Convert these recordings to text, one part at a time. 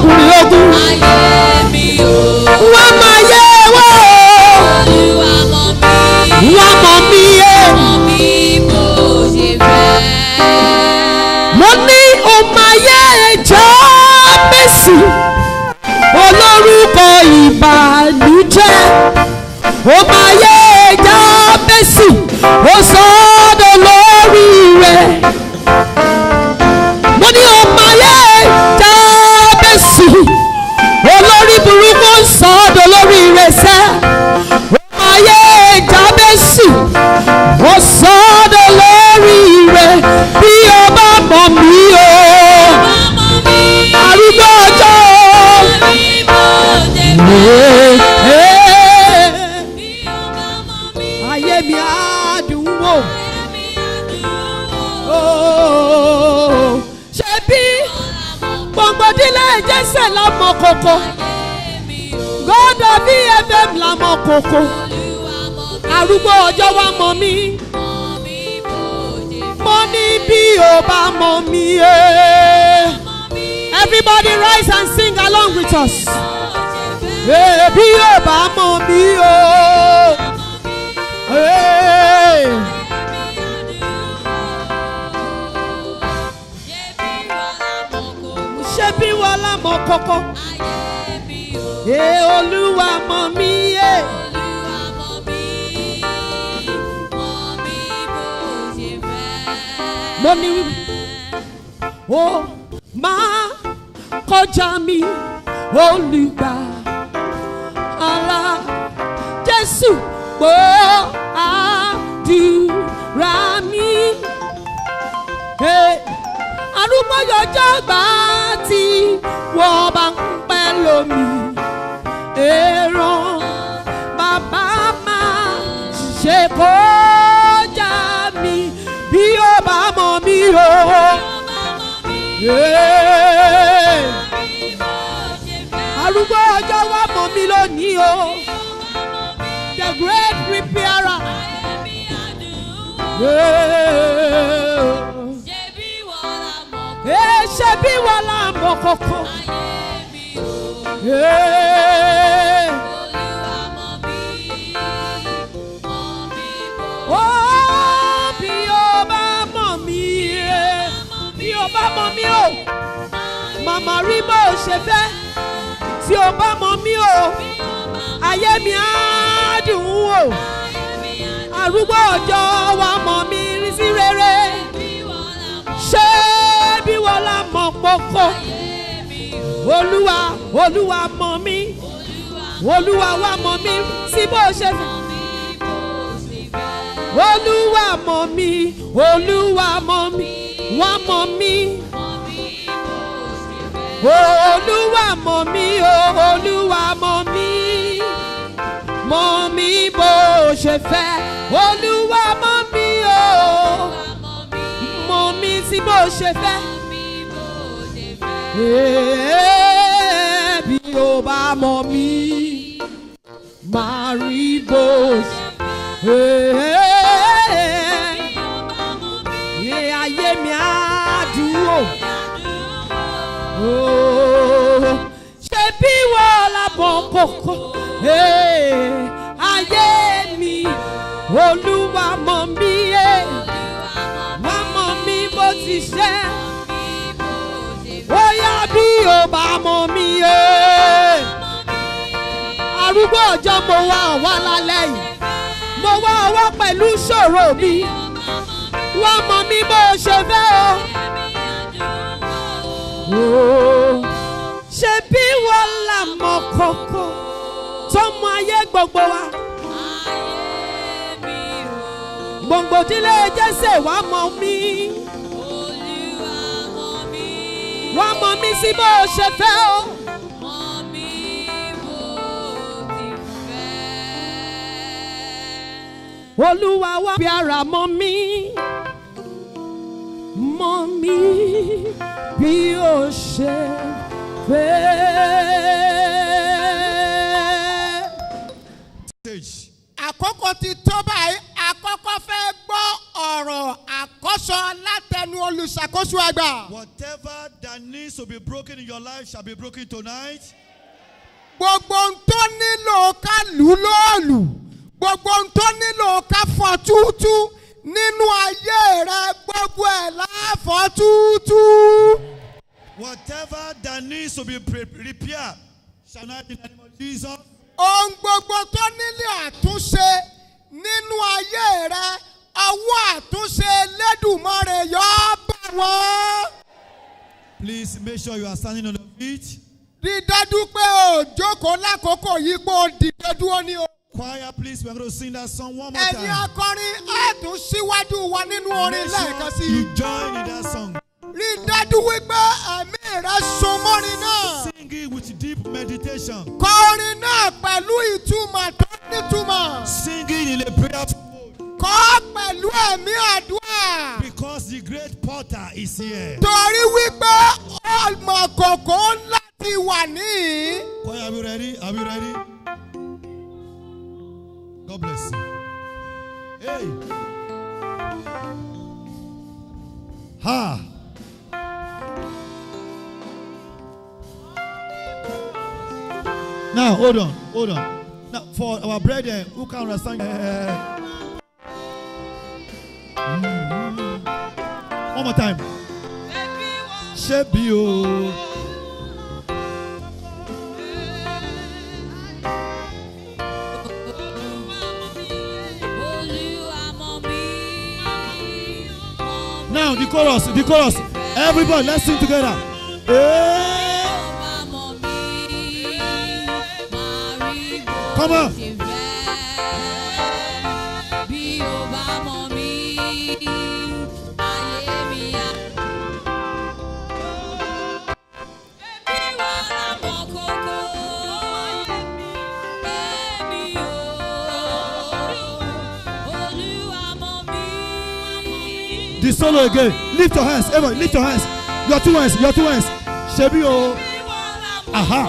ọkùnrin ogun. Wọ́n máa yé wọ́. Wọ́n mọ̀ mí yé. Mo ní o máa yé Jábésì olórúkọ ìbànújẹ́. O máa yé Jábésì ó sọ́dọ̀ lórí rẹ̀. Mo ní o máa yé Jábésì olórí burúkú sọ́dọ̀ lórí rẹ̀ sẹ́. O máa yé Jábésì ó sọ́dọ̀ lórí rẹ̀. Bí o bá mọ̀ mí o arúgbó ọjọ́ ayé mi adùn wò. Ṣé bí gbọ̀ngbọ̀dílé Jésè lámọ̀ kókó, God of EFM lámọ̀ kókó, arúgbó ọjọ́ wa mọ̀ mí. Mo ní bí o bá mọ̀ mí. Everybody rise and sing along with us. Bí o bá mọ̀ mí o. Ṣé bí wọ́n lámọ̀ kókó? Olúwa mọ̀ mí. Mo ní o máa kọjá mi olùgbàlà Jésù gbọ́ àdúrà mi. Arúgbó yọjọ́ gbà tí wọ́n bá ń pẹ́ lómi. Èrò bàbá máa ṣe kọjá mi bí ó bá mọ̀ mí o. Arúgbó ọjọ́ wa mọ̀ mí lónìí o. The great repairer. Ṣé bí wọ́n là mọ̀ kókó? Bí o bá mọ̀ mí, bí o bá mọ̀ mí o, màmá rí bó ṣe fẹ́. Tí o bá mọ̀ mí o, ayé mi á dùn wò. Arúgbó ọjọ́ wa mọ̀ mí rí sí rere. Ṣé bí wọ́n là mọ̀ kókó? Olúwa, Olúwa mọ̀ mí. Olúwa wa mọ̀ mí sí bó ṣe fẹ́. Olúwa mọ̀ mí, Olúwa mọ̀ mí, wá mọ̀ mí. Olúwa mọ̀ mí, Olúwa mọ̀ mí. Mọ̀ mí bó ṣe fẹ́. Olúwa mọ̀ mí o. Mọ̀ mí sí bó ṣe fẹ́. Bí o bá mọ̀ mí, máa rí bó ṣe fẹ́. Ayé mi á dúró. Ṣé bí wọ́n lábọ̀ kókó? Ayé mi, Olúwa mọ̀ mí. Wá mọ̀ mí bó ti ṣe. Bóyá bí o bá mọ̀ mí. Arúgbó ọjọ́ mo wá ọ̀wá lálẹ́ yìí. Mo wá ọwọ́ pẹ̀lú ṣòro mi. Wá mọ̀ mí bó ṣe fẹ́ o. Ṣé bí wọ́n là mọ̀ kókó tó mọ ayé gbogbo wa? Gbòǹgbòdílé Jésè wá mọ̀ mí. Wá mọ̀ mí sí bó ṣe fẹ́ o. Olúwa wá bí ara mọ̀ mí. Mọ̀ mí bí ó ṣe fẹ́. Àkókò ti tó báyìí, àkọ́kọ́ fẹ́ gbọ́ ọ̀rọ̀ àkọ́sọ sọ látẹnu olùṣàkóso àgbà. Whatever that needs to be broken in your life shall be broken tonight. Gbogbo ohun tó nílò ká lù lóòlù. Gbogbo ohun tó nílò ká fọ́ túútú nínú ayé rẹ gbogbo ẹ̀ láfọ́ túútú. Whatever that needs to be repaired shall not in the name of Jesus. Ohun gbogbo tó nílò àtúnṣe nínú ayé rẹ ọwọ́ àtúnṣe Elédùmarè yóò bá wọn. Please make sure you are standing on your feet. Rí dájú pé o jókòó lákòókò yìí pé o dìde dúró ní o. Choir, please, we are going to sing that song one more Ẹ̀yin time. akọrin á tún síwájú wa nínú orin lẹ́ẹ̀kan sí. You join in that song. Rí dájú wípé ẹ̀mí rẹ so mọ́rin náà. Sing it with deep meditation. Kọ orin náà pẹ̀lú ìtumọ̀ tó nítumọ̀. Sing it in a prayerful mode. Kọ pẹ̀lú ẹ̀mí àdúrà. Because the great potter is here. Torí wípé ọmọkòkò ńlá ti wà níhìn. Choir, are we ready? Are we ready? God bless you. Hey. Ha. Now, hold on. Now, for our brethren who can understand. One more time. Shebi o. Now the chorus. Everybody, let's sing together. Hey. Come on. The solo again. Lift your hands. Everybody, lift your hands. Your two hands. Shebi o. Aha.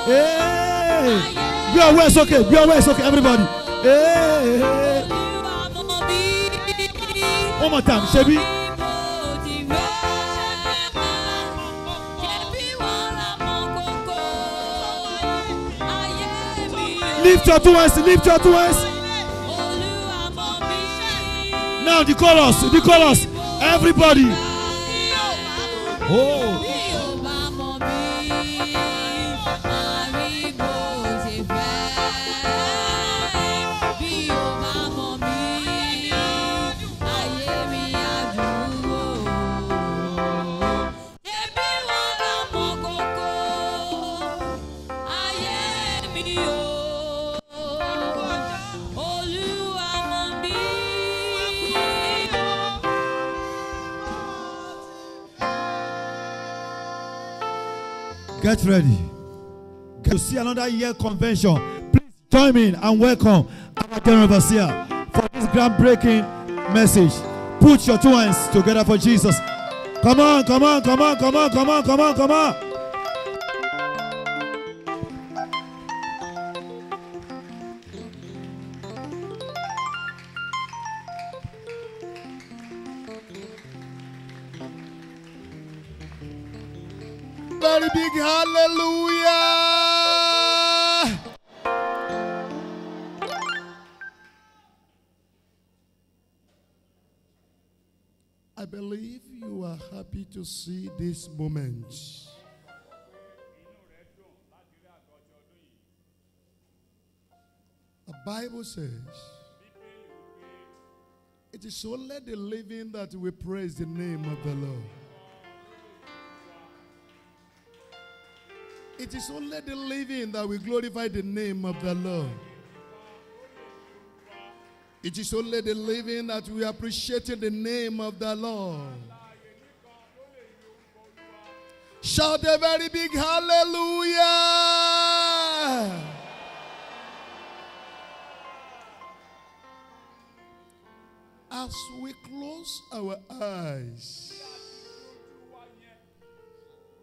Hey. Be aware, it's okay. Everybody. Hey. One more time. Shebi. Lift your two hands. Now the chorus. Everybody. Oh. Get ready. To see another year convention. Please join me and welcome our General Overseer for this groundbreaking message. Put your two hands together for Jesus. Come on. Very big hallelujah. I believe you are happy to see this moment. The Bible says, it is only the living that will praise the name of the Lord. It is only the living that will glorify the name of the Lord. It is only the living that we appreciate the name of the Lord. Shout a very big hallelujah. As we close our eyes,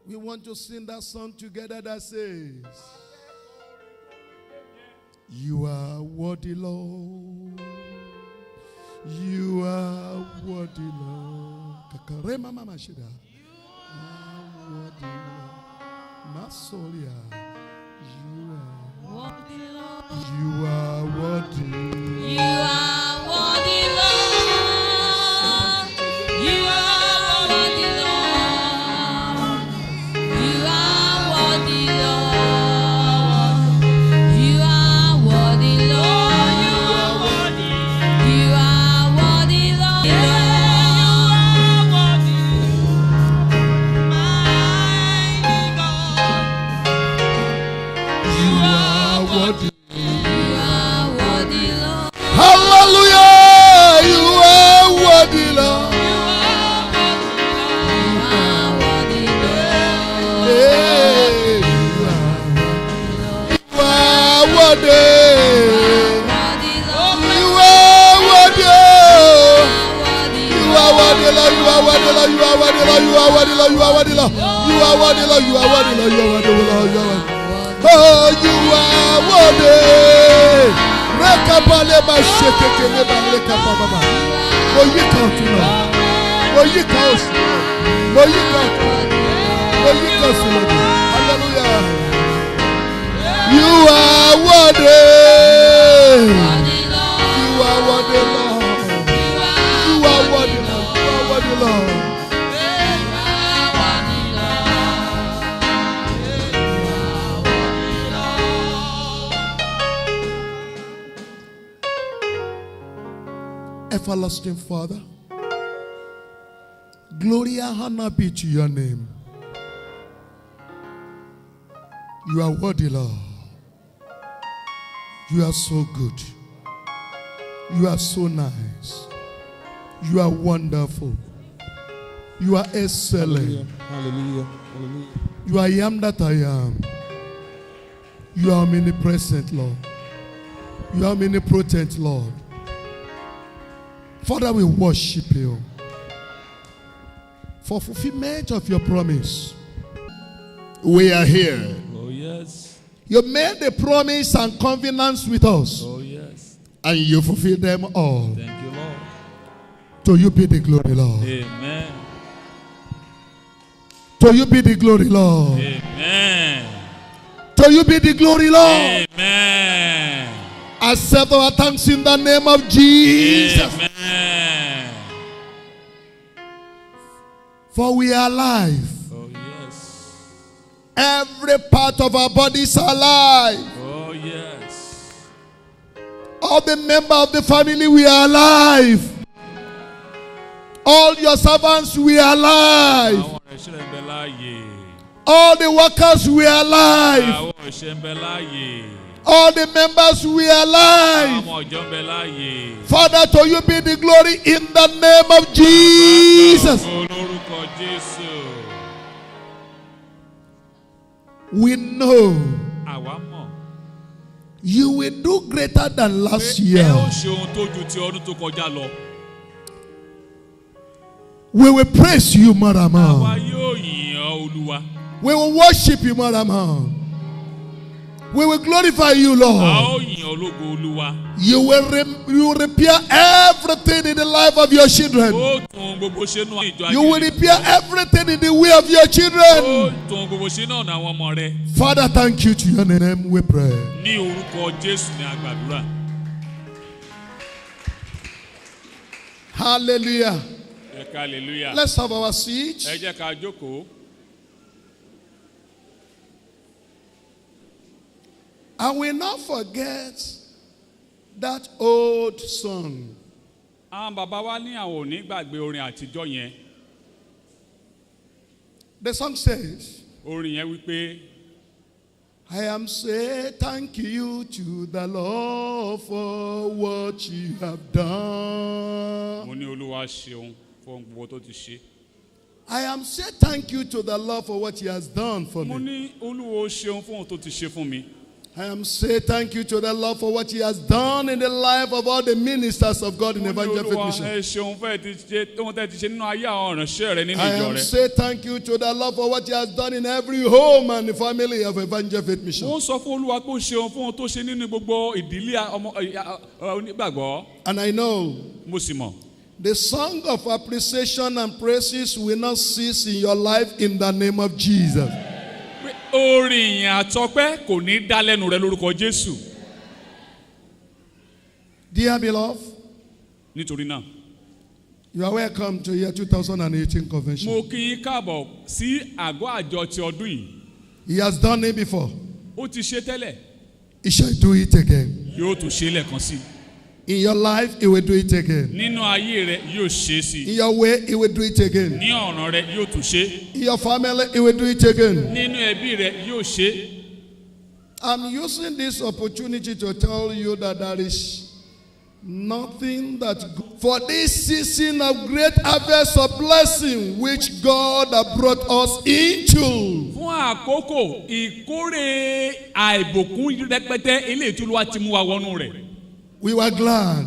we want to sing that song together that says, you are worthy, Lord. You are worthy, Lord. Kakarema mama shida. You are worthy, Lord. Masolia. You are worthy, Lord. You are worthy. You are worthy, Lord. You are worthy, Lord. You are worthy, Lord. You are worthy, Lord. You are worthy, Lord. You are worthy, mighty God. You are worthy. You are worthy, Lord. Hallelujah. You are worthy, Lord. You are worthy, Lord. Hey, you are worthy. Worthy, Lord. You are worthy. Worthy, You are worthy, Lord. You are worthy, Lord. You are worthy, Lord. You are worthy, Lord. You are worthy, Lord. You are worthy, Lord. You are worthy, Lord. You are worthy, Lord. You are worthy. Oh, you are worthy. Rekapale ba shekekele ba rekapa baba. Mo yi kan tu na. Mo yi kan osu. Mo yi kan tu. Mo yi kan osu lodi. Hallelujah. You are worthy. worthy, Lord. You are worthy, Lord. You are worthy, Lord. You are worthy, Lord. Everlasting Father, glory and honor be to your name. You are worthy, Lord. You are so good. You are so nice. You are wonderful. You are excellent. Hallelujah. Hallelujah. You are I am that I am. You are omnipresent, Lord. You are omnipotent, Lord. Father, we worship you for fulfillment of your promise. We are here. Oh, yes. You made a promise and covenants with us, Oh, yes. and you fulfilled them all. Thank you, Lord. To you be the glory, Lord. Amen. To you be the glory, Lord. Amen. To you be the glory, Lord. Amen. Accept our thanks in the name of Jesus. Amen. For we are alive. Oh, yes. Every part of our bodies are alive. Oh, yes. All the members of the family, we are alive. All your servants, we are alive. Àwọn ẹ̀ṣẹ̀ ń bẹ láàyè. All the workers, we are alive. Àwọn ẹ̀ṣẹ̀ ń bẹ láàyè. All the members, we are alive. Àwọn ọ̀jọ́ ń bẹ láàyè. Father, to you be the glory in the name of Jesus. Olórúkọ Jésù. We know Àwa mọ̀ you will do greater than last pé ẹ year. ó ṣe ohun tó ju ti ọdún tó kọjá lọ. We will praise you, Àwa Marama. yóò yìn ọ́ Olúwa. We will worship you, Marama. We will glorify you, A Lord. ó yìn ọ́ lógo Olúwa. You will repair everything in the life of your children. Ó tún gbogbo ṣe nú ìjọ You will ayé. repair everything in the way of your Ó children. tún gbogbo ṣe náà ní àwọn ọmọ rẹ. Father, thank you to your name we pray. Ní orúkọ Jésù ní àgbàdúrà. Hallelujah. Ẹ ká hallelujah. Let's have our seat. Ẹ jẹ́ ká jókòó. And we not forget that old song. Àwọn bàbá wa ní àwọn ò ní gbàgbé orin àtijọ́ yẹn. The song says, Orin yẹn wípé I am saying thank you to the Lord for what you have done. mo ní Olúwa ṣeun fún gbogbo tó ti ṣe. I am saying thank you to the Lord for what he has done for Mo me. ní Olúwa ṣeun fún ohun tó ti ṣe fún mi. I am saying thank you to the Lord for what He has done in the life of all the ministers of God in Evangel Faith Mission. ẹ ṣeun fẹ́ ti ṣe ohun tẹ́ ti ṣe nínú ayé àwọn ìránṣẹ́ rẹ nínú I ìjọ am rẹ. saying thank you to the Lord for what He has done in every home and the family of Evangel Faith Mission. mo ń sọ fún Olúwa pé ó ṣeun fún ohun tó ṣe nínú gbogbo ìdílé onígbàgbọ́. And I know mo sì mọ̀. the song of appreciation and praises will not cease in your life in the name of Jesus. pé orin ìyìn àtọpẹ́ kò ní dá lẹ́nu rẹ lórúkọ Jésù. Dear beloved, nítorí náà you are welcome to year 2018 convention. mo kí yín káàbọ̀ sí àgọ́ àjọ ti ọdún yìí. He has done it before. ó ti ṣe tẹ́lẹ̀ He shall do it again. yóò tún ṣe lẹ́ẹ̀kan sí i. In your life, He will do it again. nínú ayé rẹ yóò ṣe é sí In i. your way, He will do it again. ní ọ̀nà rẹ yóò tún ṣe é. In your family, He will do it again. nínú ẹbí rẹ yóò ṣe é. I'm using this opportunity to tell you that there is nothing that for this season of great harvest of blessing which God has brought us into. fún àkókò ìkórè àìbùkún rẹpẹtẹ eléyìí tí Olúwa ti mú wa wọnú rẹ̀. We were glad,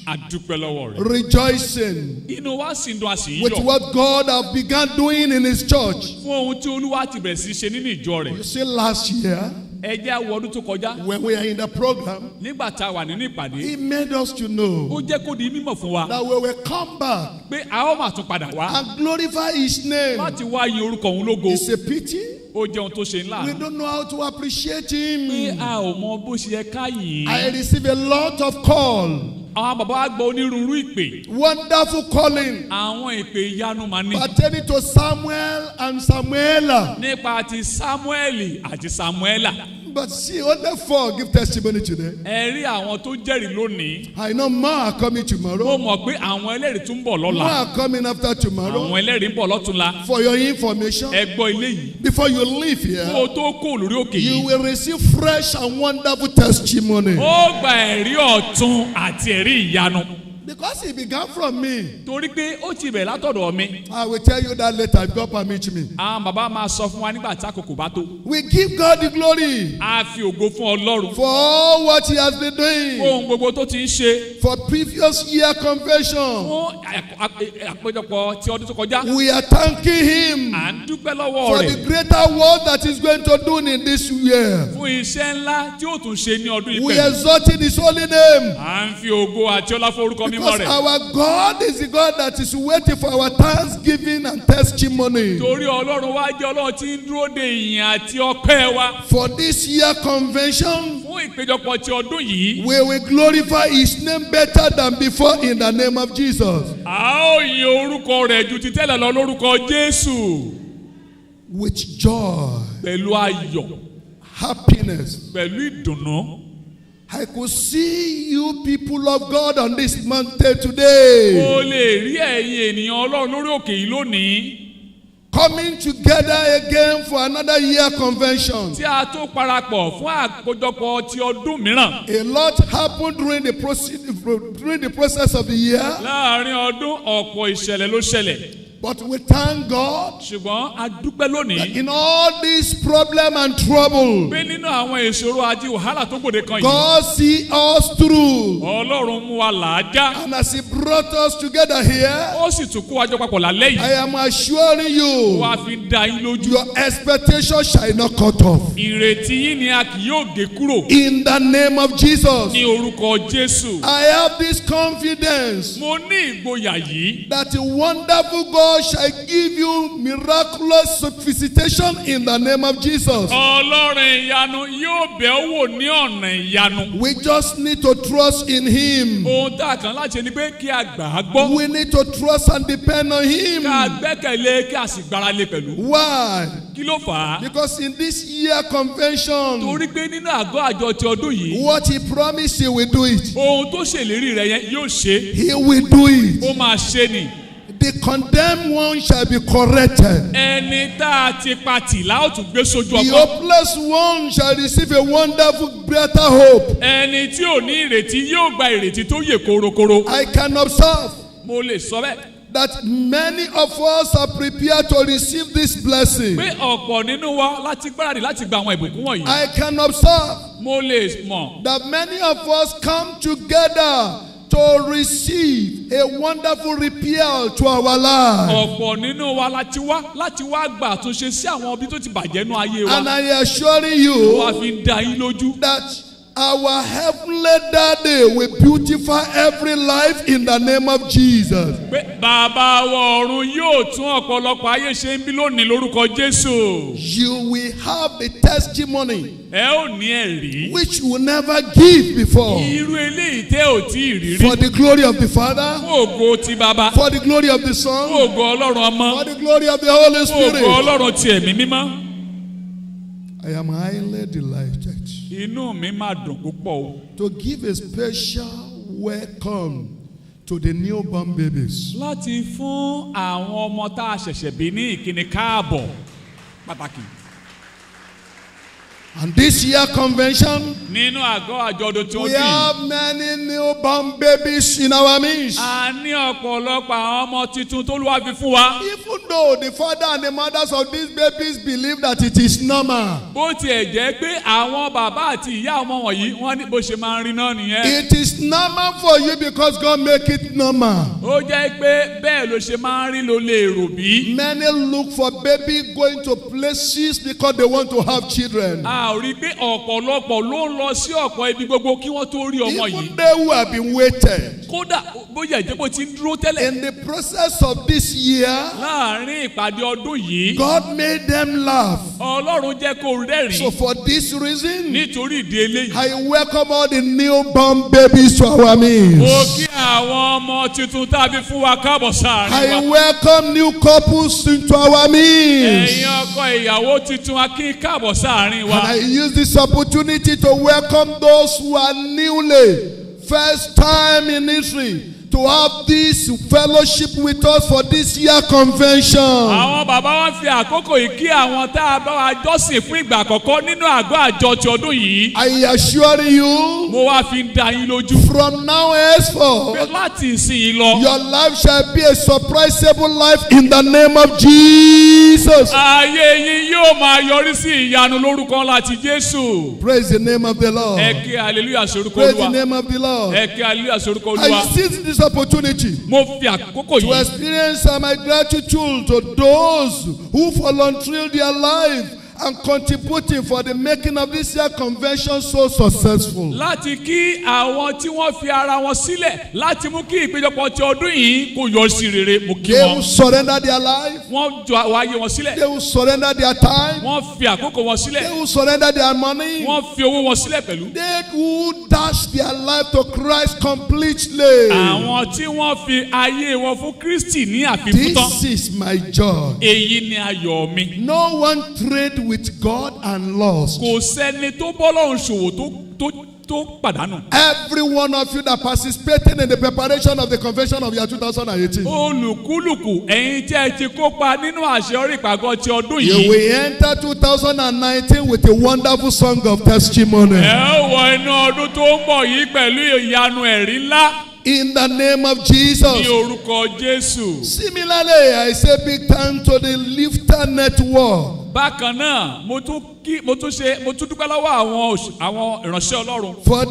a dúpẹ́ lọ́wọ́ rẹ̀. rejoicing inú wa sì ń dùn a sì ń with yọ̀ what God has begun doing in His church. fún ohun tí Olúwa ti bẹ̀rẹ̀ sí ṣe nínú ìjọ rẹ̀. You see, last year, ẹ jẹ́ á wo ọdún tó kọjá when we are in the program, nígbà tá a wà nínú ìpàdé. He made us to ó know jẹ́ kó di mímọ̀ fún wa that we will come back pé a ó máa tún padà wá and glorify His name. láti wá yin orúkọ òun lógo. It's a pity. ó jẹ́ ohun tó ṣe ńlá. We don't know how to appreciate pé Him. a ò mọ bó ṣe yẹ ká yìn. I receive a lot of call, àwọn bàbá wa gba onírúurú ìpè. wonderful calling àwọn ìpè ìyanu máa ní. pertaining to Samuel and Samuela. nípa ti Sámúẹ́lì àti Sámúẹ́là. But see, only 4 give testimony today. ẹ rí àwọn tó jẹ́rìí lónìí. I know more are coming mo tomorrow. mọ̀ pé àwọn ẹlẹ́rìí tún ń bọ̀ More lọ́la. are coming after tomorrow. àwọn ẹlẹ́rìí ń bọ̀ lọ́túnla. For your information, ẹ gbọ́ ilé yìí. before you leave kó here, o tó kó lórí òkè you yìí. will receive fresh and wonderful testimony. ó gba ẹ̀rí ọ̀tun àti ẹ̀rí ìyanu. Because it began from me. torí pé ó ti bẹ̀ látọ̀dọ̀ mi. I will tell you that later if God permit me. àwọn bàbá máa sọ fún wa nígbà tí àkókò bá tó. We give God the glory a fi ògo fún Ọlọ́run. for all what He has been fún doing. ohun gbogbo tó ti ń ṣe. For previous year convention, fún àpéjọpọ̀ ti ọdún tó kọjá. we are thanking Him à ń dúpẹ́ lọ́wọ́ for rẹ̀. the greater work that He's going to do in this year. fún iṣẹ́ ńlá tí ó tún ṣe ní ọdún We ìpẹ́. exalt in His holy name. à ń fi ògo àti ọlá fún orúkọ mímọ́ Because rẹ̀. our God is the God that is waiting for our thanksgiving and testimony. torí Ọlọ́run wa jẹ́ Ọlọ́run tí ń dúró de ìyìn àti ọpẹ́ wa. For this year convention, fún ìpéjọpọ̀ ti ọdún yìí. we will glorify His name better than before in the name of Jesus. a ó yin orúkọ rẹ̀ ju ti tẹ́lẹ̀ lọ lórúkọ Jésù. With joy, pẹ̀lú ayọ̀ happiness. pẹ̀lú ìdùnnú. I could see you people of God on this mountain today. o lè rí ẹ̀yin ènìyàn Ọlọ́run lórí òkè yìí lónìí. Coming together again for another year convention. tí a tó parapọ̀ fún àkójọpọ̀ ti ọdún mìíràn. A lot happened during the process of the year, láàárín ọdún ọ̀pọ̀ ìṣẹ̀lẹ̀ ló ṣẹlẹ̀. but we thank God ṣùgbọ́n a dúpẹ́ lónìí. in all this problem and trouble. pé nínú àwọn ìṣòro àti wàhálà tó gbòde kan yìí. God see us through. Ọlọ́run mú wa làájá. And as He brought us together here, ó sì tún kó wa jọ papọ̀ lálẹ́ I yìí. am assuring you, wá fi dá yín lójú. your expectation shall not cut off. ìrètí yín ni a kì yóò gé kúrò. In the name of Jesus, ní orúkọ Jésù. I have this confidence mo ní ìgboyà yìí. that a wonderful God shall give you miraculous visitation in the name of Jesus. Ọlọ́run ìyanu yóò bẹ̀ ọ́ wò ní ọ̀nà ìyanu. We just need to trust in Him. ohun tá a kàn láti ṣe ni pé kí a gbà á gbọ́. We need to trust and depend on Him. ká a gbẹ́kẹ̀lé kí a sì gbára lé pẹ̀lú. Why? kí ló fà á? Because in this year convention, torí pé nínú àgọ́ àjọ ti ọdún yìí. what He promised, He will do it. ohun tó ṣèlérí rẹ̀ yẹn yóò ṣe. He will do it. ó máa ṣe ni. The condemned one shall be corrected. ẹni tá a ti pa tì la ó tún gbé sójú The ọkọ. hopeless one shall receive a wonderful, better hope. ẹni tí ò ní ìrètí yóò gba ìrètí tó yè korokoro. I can observe mo lè sọ bẹ́ẹ̀. that many of us are prepared to receive this blessing. pé ọ̀pọ̀ nínú wa láti gbáradì láti gba àwọn ìbùkún wọ̀nyí. I can observe mo lè mọ̀ that many of us come together to receive a wonderful repair to our life. ọ̀pọ̀ nínú wa láti wá gbà àtúnṣe sí àwọn ibi tó ti bàjẹ́ nú ayé wa. And I assure wọ́n you fi ń da yín lójú. that our heavenly daddy will beautify every life in the name of Jesus. pé bàbá wa ọ̀run yóò tún ọ̀pọ̀lọpọ̀ ayé ṣe ń bí lónìí lórúkọ Jésù. You will have a testimony ẹ ó ní ẹ̀rí. which you will never give before. irú eléyìí tẹ́ ò tí ì rí rí. For the glory of the Father, fún ògo ti bàbá. for the glory of the fún Son, ògo ọlọ́run ọmọ. for the glory of the Holy fún ògo Spirit. ọlọ́run ti ẹ̀mí mímọ́. I am highly delighted inú mi máa dùn púpọ̀ o. to give a special welcome to the newborn babies. láti fún àwọn ọmọ tá a ṣẹ̀ṣẹ̀ bí ní ìkíni káàbọ̀ pàtàkì. And this year convention, nínú àgọ́ àjọ̀dún tí ó we dì. have many newborn babies in our midst. a ní ọ̀pọ̀lọpọ̀ àwọn ọmọ tuntun tó Olúwa fi fún wa. Even though the father and the mothers of these babies believe that it is normal, bó tiẹ̀ jẹ́ pé àwọn bàbá àti ìyá ọmọ wọ̀nyí wọ́n ní bó ṣe máa ń rí náà nìyẹn. it is normal for you because God make it normal. ó jẹ́ pé bẹ́ẹ̀ ló ṣe máa ń rí ló lè rò bí. Many look for baby going to places because they want to have children. a ò rí i pé ọ̀pọ̀lọpọ̀ ló ń lọ sí ọ̀pọ̀ ibi gbogbo kí wọ́n tó rí ọmọ yìí. Even they who have been waited. kódà bóyá ìjẹ́pọ̀ ti ń dúró tẹ́lẹ̀. In the process of this year, láàárín ìpàdé ọdún yìí. God made them laugh. Ọlọ́run jẹ́ kó rẹ́rìn. So for this reason, nítorí ìdí eléyìí. I welcome all the newborn babies to our midst. mo kí àwọn ọmọ tuntun tàbí fún wa káàbọ̀ sáàrin I wa. welcome new couples into our midst. ẹ̀yin ọkọ ìyàwó tuntun a kí káàbọ̀ sáàrin wa. And I use this opportunity to welcome those who are newly, first time in history, to have this fellowship with us for this year convention. àwọn bàbá wa fi àkókò yìí kí àwọn tá a bá wa jọ́sìn fún ìgbà àkọ́kọ́ nínú àgọ́ àjọ ti ọdún yìí. I assure you, mo wá fi ń da yín lójú. from now henceforth, pé láti ìsinyìí lọ. your life shall be a surprisable life in the name of Jesus. ayé yín yóò máa yọrí sí ìyanu lórúkọ láti Jésù. Praise the name of the Lord. ẹ kí hallelujah sorúkọ Praise the Olúwa. name of the Lord. ẹ kí hallelujah sorúkọ I Olúwa. seize this opportunity mo fi àkókò to yìí. experience my gratitude to those who volunteered their life and contributing for the making of this year convention so successful. láti kí àwọn tí wọ́n fi ara wọn sílẹ̀ láti mú kí ìpéjọpọ̀ ti ọdún yìí kó yọ sí rere mo kí They will wọn. surrender their life. wọ́n jọ àwáyé wọn sílẹ̀. They will surrender their time. wọ́n fi àkókò wọn They sílẹ̀. will surrender their money. wọ́n fi owó wọn sílẹ̀ pẹ̀lú. They will dash their life to Christ completely. àwọn tí wọ́n fi ayé wọn fún Kristi ní àfikún tán. This is my joy. èyí ni ayọ̀ mi. No one trade with God and lost. kò sẹ́ni tó bọ́lọ́run ṣòwò tó pàdánù. Every one of you that participated in the preparation of the convention of year 2018. olùkúlùkù ẹ̀yin tí ẹ ti kópa nínú àṣeyọrí ìpàgọ́ ti ọdún You yìí. will enter 2019 with a wonderful song of testimony. ẹ ó wọ inú ọdún tó ń bọ̀ yìí pẹ̀lú ìyanu ẹ̀rí ńlá. In the name of ní Jesus. orúkọ Jésù. Similarly, I say big thanks to the Lifter Network bákan náà mo tún dúpẹ́ lọ́wọ́ àwọn ìránṣẹ́ Ọlọ́run. for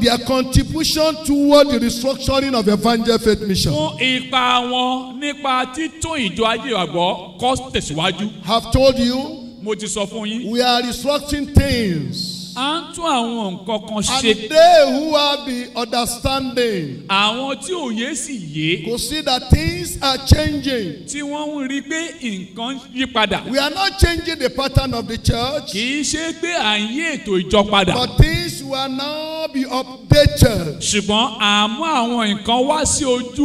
their contribution toward the restructuring of Evangel Faith Mission. fún ipa wọn nípa títún ìjọ ayé ìgbàgbọ́ kọ́ tẹ̀síwájú. Have told you mo ti sọ fún yín. we are restructuring things. à ń tún àwọn nǹkan kan And ṣe. they who have the understanding àwọn tí òye sì yé. could see that things are changing. tí wọ́n ń rí i pé nǹkan yí padà. We are not changing the pattern of the church, kì í ṣe pé à ń yí ètò ìjọ padà. but things will now be updated. ṣùgbọ́n à mú àwọn nǹkan wá sí ojú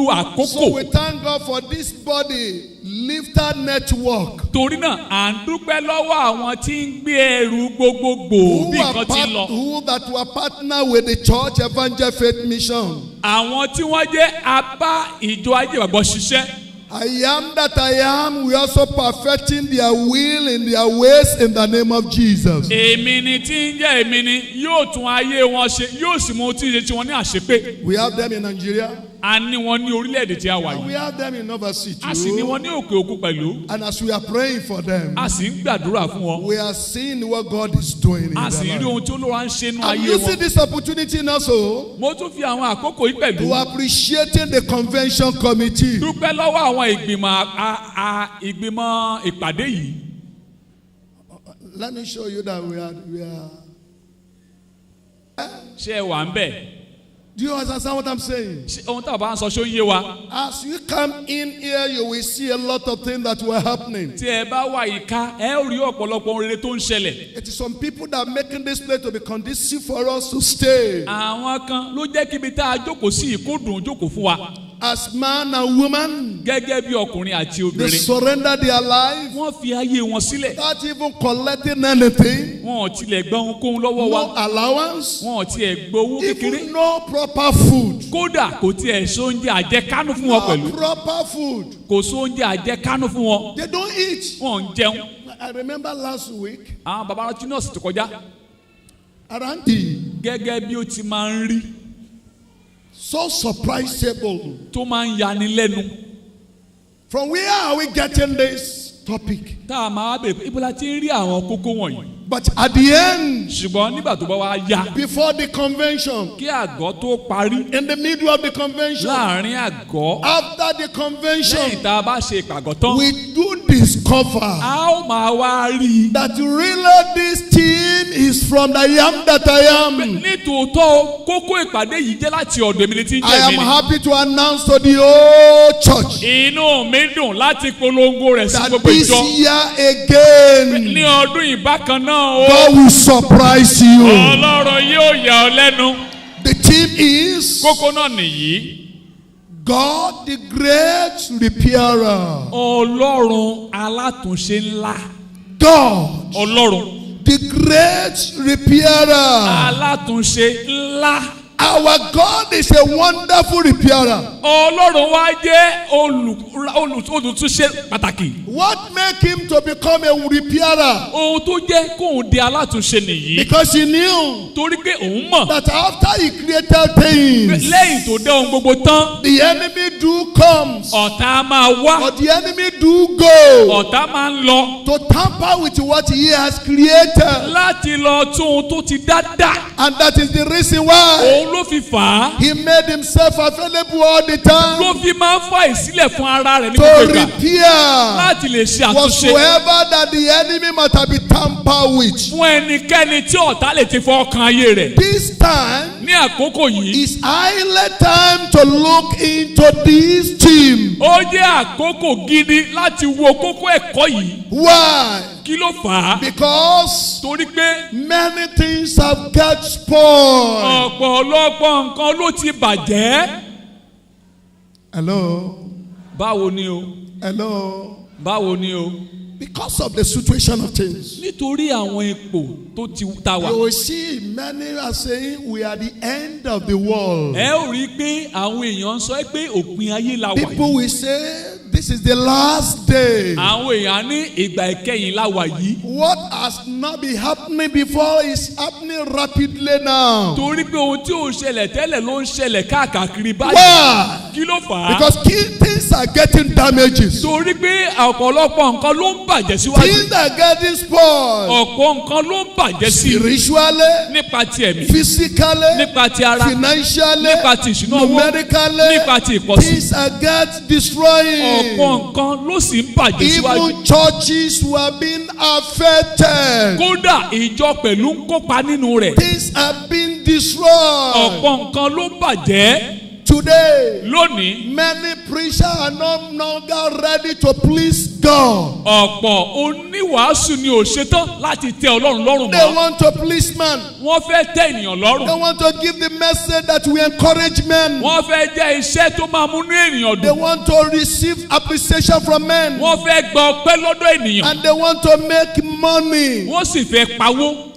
So we àkókò. thank God for this body, Lifter Network, torí náà à ń dúpẹ́ lọ́wọ́ àwọn tí ń gbé ẹrù gbogbogbò bí nǹkan ti ń lọ. who that were partner with the church Evangel Faith Mission. àwọn tí wọ́n jẹ́ abá ìjọ ayé ìgbàgbọ́ ṣiṣẹ́. I am that I am. We also perfecting their will in their ways in the name of Jesus. èmi ni tí ń jẹ́ èmi ni yóò tún ayé wọn ṣe yóò sì mú tí ń ṣe tí wọ́n ní àṣepé. We have them in Nigeria. a ní wọn ní orílẹ̀-èdè tí a wà And we yìí. have them in overseas A sì ní too. wọn ní òkè òkun pẹ̀lú. And as we are praying for them, A sì ń gbàdúrà fún wọn. we are seeing what God is doing in A sì their rí life. ohun tí Olúwa ń ṣe nínú I'm ayé using wọn. this opportunity also Mo tún fi àwọn àkókò yìí pẹ̀lú. to appreciating the convention committee. Dúpẹ́ lọ́wọ́ àwọn ìgbìmọ̀ ìpàdé yìí. Let me show you that we are. Ṣé ẹ wà ń bẹ̀? Do you understand what I'm saying? Ṣé ohun tá a bá ń sọ ṣó yé wa? As you come in here, you will see a lot of things that were happening. Tí ẹ bá wà ìka, ẹ ó rí ọ̀pọ̀lọpọ̀ ohun rere tó ń ṣẹlẹ̀. It is some people that are making this place to be conducive for us to stay. Àwọn kan ló jẹ́ kíbi tá a jókòó sí kó dùn jókòó fún wa. As man and woman, Gẹ́gẹ́ bí ọkùnrin àti they obìnrin. surrender their life Wọ́n fi ayé wọn sílẹ̀. without even collecting anything. Wọn ò tilẹ̀ gba ohunkóhun lọ́wọ́ wa. No allowance, Wọn ò tiẹ̀ gbowó kékeré. even no proper food. Kódà kò tiẹ̀ sóúnjẹ àjẹkánú fún wọn No pẹ̀lú. proper food. Kò sóúnjẹ àjẹkánú fún wọn. They don't eat. Wọn ò ń jẹun. I remember last week, Àwọn bàbá rántí nọ́ọ̀sì tó kọjá. around Gẹ́gẹ́ bí ó ti máa ń rí. so surprisable. Tó máa ń yani lẹ́nu. From where are we getting this topic? Tá a máa bèrè pé ibo la ti ń rí àwọn kókó wọ̀nyí. But at the end, Ṣùgbọ́n nígbà tó bá wá yá. before the convention, Kí àgọ́ tó parí. in the middle of the convention, Láàárín àgọ́. after the convention, Lẹ́yìn tá a bá ṣe ìpàgọ́ tán. we do discover A ó máa wá rí i. that really this team is from the I am that I am. Nítòótọ́ kókó ìpàdé yìí jẹ́ láti ọ̀dọ̀ èmi ni tí ń I jẹ́ am èmi ni. happy to announce to the whole church Inú mi dùn láti polongo rẹ̀ sí that gbogbo this ìjọ. year Ní again, ọdún ìbákan náà o. God will surprise you. Ọlọ́run yóò yà ọ́ lẹ́nu. The team is Kókó náà nìyí. God the great repairer. Ọlọ́run alátúnṣe ńlá. God Ọlọ́run the great repairer. alátúnṣe ńlá. Our God is a wonderful repairer. Ọlọ́run wá jẹ́ olùtúnṣe pàtàkì. What make him to become a repairer? Ohun tó jẹ́ kóun di alátúnṣe nìyí. Because he knew Torí pé òun mọ̀. that after he created things, Lẹ́yìn tó dá ohun gbogbo tán. the enemy do comes, Ọ̀tá máa wá. but the enemy do go Ọ̀tá máa ń lọ. to tamper with what he has created. Láti lọ tún ohun tó ti dá dà. And that is the reason why Òun ló fi fà á. he made himself available all the time Ló fi máa ń fà ìsílẹ̀ fún ara rẹ̀ ní to gbogbo ìgbà. repair Láti lè ṣe àtúnṣe. whatsoever that the enemy might have been tampered with. Fún ẹnikẹ́ni tí ọ̀tá lè ti fọ́ ọkàn ayé rẹ̀. This time Ní àkókò yìí. is highly time to look into this team. Ó jẹ́ àkókò gidi láti wo kókó ẹ̀kọ́ yìí. Why? Kí ló fà á? Because Torí pé many things have got spoiled. ọ̀pọ̀lọpọ̀ nǹkan ló ti bàjẹ́. Hello? Báwo ni o? Hello? Báwo ni o? Because of the situation of things. Nítorí àwọn ipò tó ti ta wà. You will see many are saying we are the end of the world. Ẹ ó rí i pé àwọn èèyàn ń sọ pé òpin ayé la wà People yìí. will say this is the last day. Àwọn èèyàn ní ìgbà ìkẹyìn la wà yìí. What has not been happening before is happening rapidly now. Torí pé ohun tí ò ṣẹlẹ̀ tẹ́lẹ̀ ló ń ṣẹlẹ̀ káàkiri báyìí. Why? Kí ló fà á? Because key things are getting damages. Torí pé ọ̀pọ̀lọpọ̀ nǹkan ló ń bàjẹ́ síwájú. Things are getting spoiled. Ọ̀pọ̀ nǹkan ló ń bàjẹ́ sí i. Spiritually, Nípa ti ẹ̀mí. physically, Nípa ti ara. financially, Nípa ti ìṣúná owó. numerically, Nípa ti ìpọ̀sí. things are get destroying. Ọ̀pọ̀ nǹkan ló sì ń bàjẹ́ síwájú. Even churches were being affected. Kódà ìjọ pẹ̀lú ń kópa nínú rẹ̀. Things are being destroyed. Ọ̀pọ̀ nǹkan ló ń bàjẹ́. Today, Lónìí, many preachers are no longer ready to please God. ọ̀pọ̀ oníwàásù ni ò ṣetán láti tẹ Ọlọ́run lọ́rùn They mọ́. want to please man. Wọ́n fẹ́ tẹ ènìyàn They lọ́rùn. want to give the message that we encourage men. Wọ́n fẹ́ jẹ́ iṣẹ́ tó máa múnú ènìyàn They dùn. want to receive appreciation from men. Wọ́n fẹ́ gba ọpẹ́ lọ́dọ̀ ènìyàn. And they want to make money. Wọ́n sì fẹ́ pawó.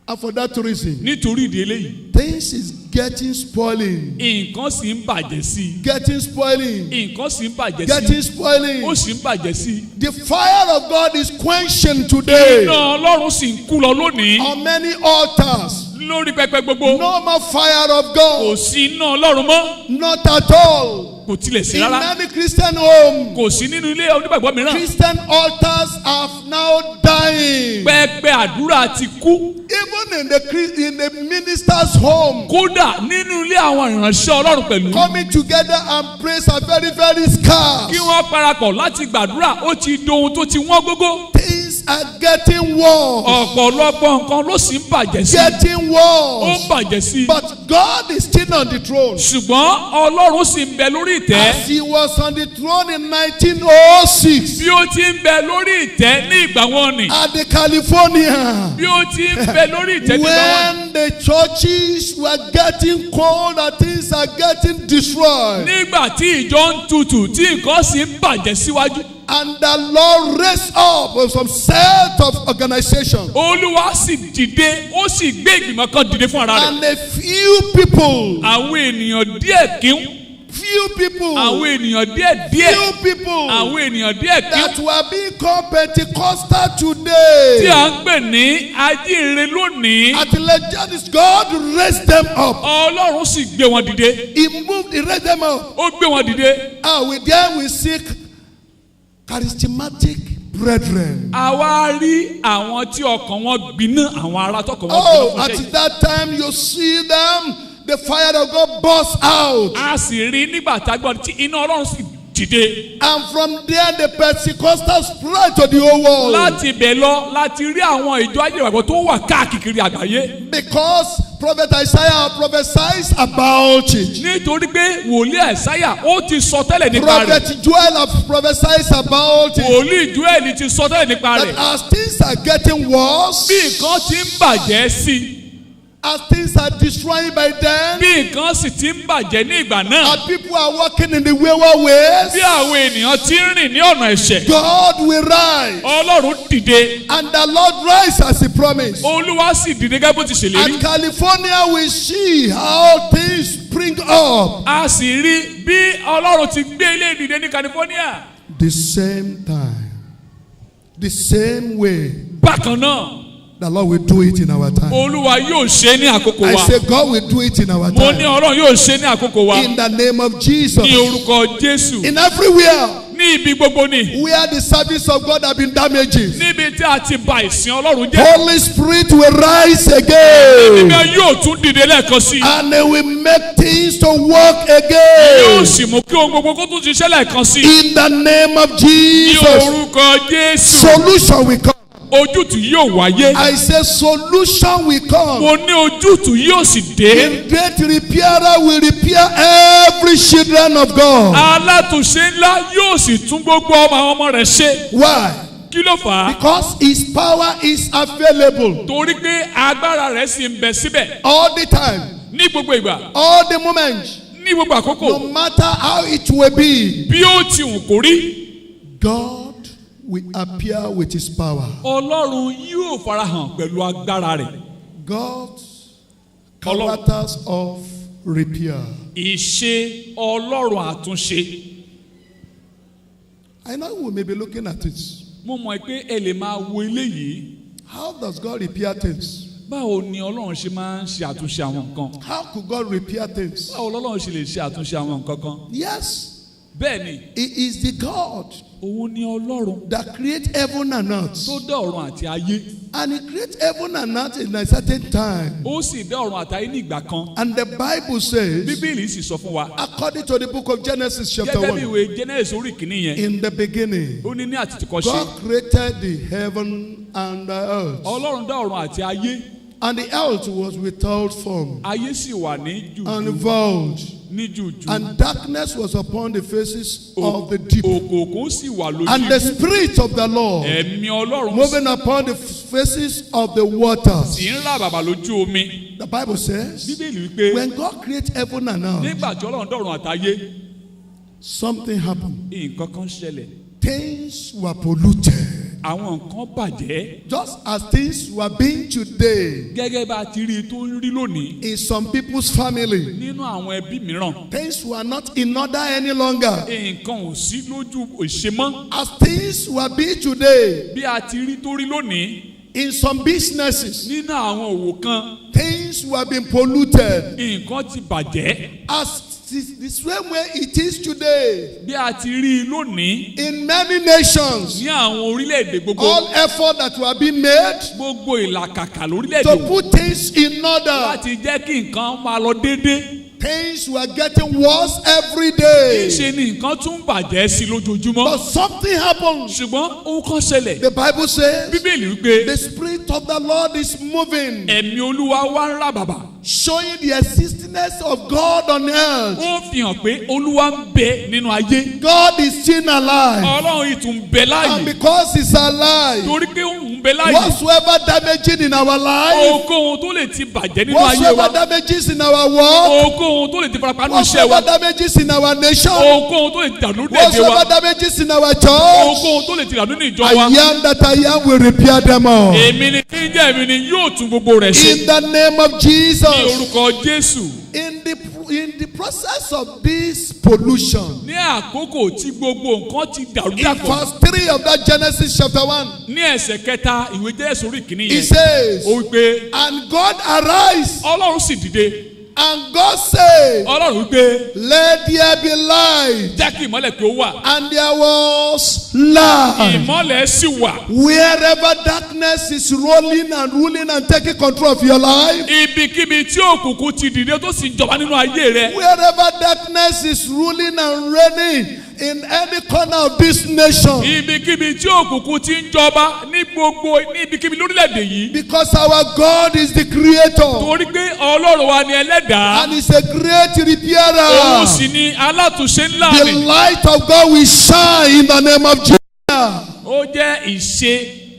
And for that reason, Nítorí ìdí eléyìí, things is getting spoiling. nǹkan sì ń bàjẹ́ sí i. Getting spoiling. Nǹkan sì ń bàjẹ́ sí Getting i. spoiling. Ó sì ń bàjẹ́ sí i. The fire of God is quenching today Iná Ọlọ́run sì ń kú lọ lónìí. on many altars. lórí pẹpẹ gbogbo. No more fire of Kò God. sí iná Ọlọ́run mọ́. Not at all. Kò tilẹ̀ sí In rárá. many Christian homes, Kò sí nínú ilé onígbàgbọ́ mìíràn. Christian altars are now dying. Pẹpẹ àdúrà ti kú. Even in the minister's home, Kódà nínú ilé àwọn ìránṣẹ́ Ọlọ́run pẹ̀lú. coming together and praise are very, very scarce. Kí wọ́n parapọ̀ láti gbàdúrà ó ti dohun tó ti wọ́n gógó. Things are getting worse. Ọ̀pọ̀lọpọ̀ nǹkan ló sì ń bàjẹ́ sí. Getting Ó ń worse. bàjẹ́ sí. But God is still on the throne. Ṣùgbọ́n Ọlọ́run sì ń bẹ lórí ìtẹ́. As he was on the throne in 1906 Bí ó ti ń bẹ lórí ìtẹ́ ní ìgbà wọn ni. at the California, Bí ó ti ń bẹ lórí ìtẹ́ ní ìgbà wọn ni. when the churches were getting cold and things are getting destroyed, Nígbà tí ìjọ ń tutù tí nǹkan sì ń bàjẹ́ síwájú. and the Lord raised up some set of organization, Olúwa sì dìde ó sì gbé ìgbìmọ̀ kan dìde fún ara rẹ̀. and a few people, Àwọn ènìyàn díẹ̀ kíún. few people, Àwọn ènìyàn díẹ̀ díẹ̀. few people Àwọn ènìyàn díẹ̀ kíún. that were being called Pentecostal Tí today. à ń pè ní ajínrere lónìí. At the legend, God raised them up. Ọlọ́run sì gbé wọn dìde. He raised them up. Ó gbé wọn dìde. We seek charismatic brethren. Àwa rí àwọn tí ọkàn wọn gbiná, àwọn ará tọkàn wọn gbiná Oh, fún iṣẹ́ yìí. at that time you see them, the fire of God burst out. A sì rí nígbà tá a gbọ́ tí iná Ọlọ́run sì dìde. And from there, the Pentecostals spread to the whole world. Láti ibẹ̀ lọ láti rí àwọn ìjọ ayélujára tó wà káàkiri àgbáyé. Because Prophet Isaiah prophesied about it. Nítorí pé wòlíì Àìsáyà ó ti sọ tẹ́lẹ̀ nípa rẹ̀. Prophet Joel have prophesied about it. Wòlíì Jóẹ́lì ti sọ tẹ́lẹ̀ nípa That rẹ̀. as things are getting worse, Bí nǹkan ti ń bàjẹ́ sí i. as things are destroying by then, Bí nǹkan sì ti ń bàjẹ́ ní ìgbà náà. and people are walking in the wayward ways, Bí àwọn ènìyàn ti ń rìn ní ọ̀nà ẹ̀ṣẹ̀. God will rise. Ọlọ́run dìde. And the Lord rise as he promised. Olúwa sì dìde gẹ́gẹ́ bó ti ṣèlérí. At California, we see how things spring up. A sì rí bí Ọlọ́run ti gbé ilé ìdìde ní California. The same time, the same way, Bákan náà, the Lord will do it in our time. Olúwa yóò ṣe ní àkókò I wa. say God will do it in our Mo ní time. Ọlọ́run yóò ṣe ní àkókò wa. In the name of Jesus. Ní orúkọ Jésù. In everywhere Ní ibi gbogbo ni. where the service of God have been damaged, Níbi tí a ti ba ìsìn Ọlọ́run jẹ́. Holy Spirit will rise again. Ibẹ̀ yóò tún dìde lẹ́ẹ̀kan sí i. And they will make things to work Yóò again. sì mú kí ohun gbogbo kó tún ṣiṣẹ́ lẹ́ẹ̀kan sí i. In the name of Ní Jesus. orúkọ Jésù. Solution will come. Ojútùú yóò wáyé. I say solution will come. Mo ní ojútùú yóò sì dé. The great repairer will repair every children of God. Alátúnṣe ńlá yóò sì tún gbogbo àwọn ọmọ rẹ̀ ṣe. Why? Kí ló fà á? Because his power is available Torí pé agbára rẹ̀ sì ń bẹ síbẹ̀. all the time, Ní gbogbo ìgbà. all the moment, Ní gbogbo àkókò. no matter how it will be. Bí ó ti wù kó rí. God will appear with his power. Ọlọ́run yóò farahàn pẹ̀lú agbára rẹ̀. God's characters of repair. Ìṣe Ọlọ́run àtúnṣe. I know we may be looking at it. Mo mọ̀ pé ẹ lè máa wo eléyìí. How does God repair things? Báwo ni Ọlọ́run ṣe máa ń ṣe àtúnṣe àwọn nǹkan? How could God repair things? Báwo lọ́lọ́run ṣe lè ṣe àtúnṣe àwọn nǹkan kan? Yes, Bẹ́ẹ̀ ni, he is the God òun ni Ọlọ́run that creates heaven and earth. tó dá ọ̀run àti ayé. And he creates heaven and earth in a certain time. Ó sì dá ọ̀run àti ayé ní ìgbà kan. And the Bible says, Bíbélì sì sọ fún wa. according to the book of Genesis chapter Gẹ́gẹ́ bí 1, ìwé Genesis orí kìíní yẹn. in the beginning, Ó ní ní àtìtìkọ́ṣe. God created the heaven and the earth. Ọlọ́run dá ọ̀run àti ayé. And the earth was without form Ayé sì wà ní and jùjú. void. Ní jùjú. And darkness was upon the faces of the deep. Òkùnkùn sì wà lójú And the ikú. Spirit of the Lord Ẹ̀mí Ọlọ́run moving upon the faces of the waters. sì ń rà bàbà lójú omi. The Bible says, Bíbélì wípé when God created heaven and earth, nígbà tí Ọlọ́run dá ọ̀run àtayé, something happened. nǹkan kan ṣẹlẹ̀. Things were polluted. Àwọn nǹkan bàjẹ́. Just as things were being today Gẹ́gẹ́ bá a ti rí i tó ń rí lónìí in some people's family. nínú àwọn ẹbí mìíràn. Things were not in order any longer. Nǹkan ò sí lójú òṣè mọ́. As things were being today, Bí a ti rí tó rí lónìí, In some businesses, nínú àwọn òwò kan things were being polluted. nǹkan ti bàjẹ́. As the same way it is today. bí a ti rí i lónìí In many nations, ní àwọn orílẹ̀-èdè gbogbo all effort that were being made gbogbo ìlàkàkà to lórílẹ̀-èdè put things in order, láti jẹ́ kí nǹkan máa lọ déédéé. things were getting worse every kì í day. ṣe ni nǹkan tún bàjẹ́ sí lójoojúmọ́. But something happened. ṣùgbọ́n ohun kan ṣẹlẹ̀. The Bible says bíbélì wípé the Spirit of the Lord is moving, ẹ̀mí olúwa wá ń rà bàbà. showing the existence of God on earth. ó fi hàn pé olúwa ń bẹ nínú ayé. God is still alive. ọlọ́run yìí tún ń bẹ And láàyè. because He's alive, torí pé òun ń bẹ láàyè. whatsoever damaging in our life, ohunkóhun tó lè ti bàjẹ́ nínú ayé wa. whatsoever damages in our work, ohunkóhun tó lè ti farapa nínú iṣẹ́ wa. whatsoever damages in our nation, ohunkóhun tó lè ti dànù lórílẹ̀-èdè wa. whatsoever damages in our church, ohunkóhun tó lè ti dànù nínú ìjọ I wa. am that I am will repair them all. èmi ni kí n jẹ́ èmi ni yóò tún gbogbo rẹ̀ ṣe. In the name of ní Jesus. orúkọ Jésù. In the process of this pollution, ní àkókò tí gbogbo nǹkan ti dàrú in dàpọ̀. verse 3 of that Genesis chapter 1, ní ẹsẹ̀ kẹta ìwé Jésù orí kìíní he yẹn. says, ó wípé and God arise, ọlọ́run sì dìde. and God said, ọlọ́run wípé let there be light. jẹ́ kí ìmọ́lẹ̀ kí ó wà. And there was light. ìmọ́lẹ̀ sì wà. Wherever darkness is rolling and ruling and taking control of your life, ibikíbi tí òkùnkùn ti dìde tó sì jọba nínú ayé rẹ. wherever darkness is ruling and reigning in any corner of this nation, ibikíbi tí òkùnkùn ti ń jọba ní gbogbo ní ibikíbi lórílẹ̀‐èdè yìí. because our God is the creator torí pé ọlọ́run wa ni ẹlẹ́dàá. and is a great òun repairer. sì ni alátúnṣe ńlá The rẹ̀. light of God will shine in the name of Jesus. ó jẹ́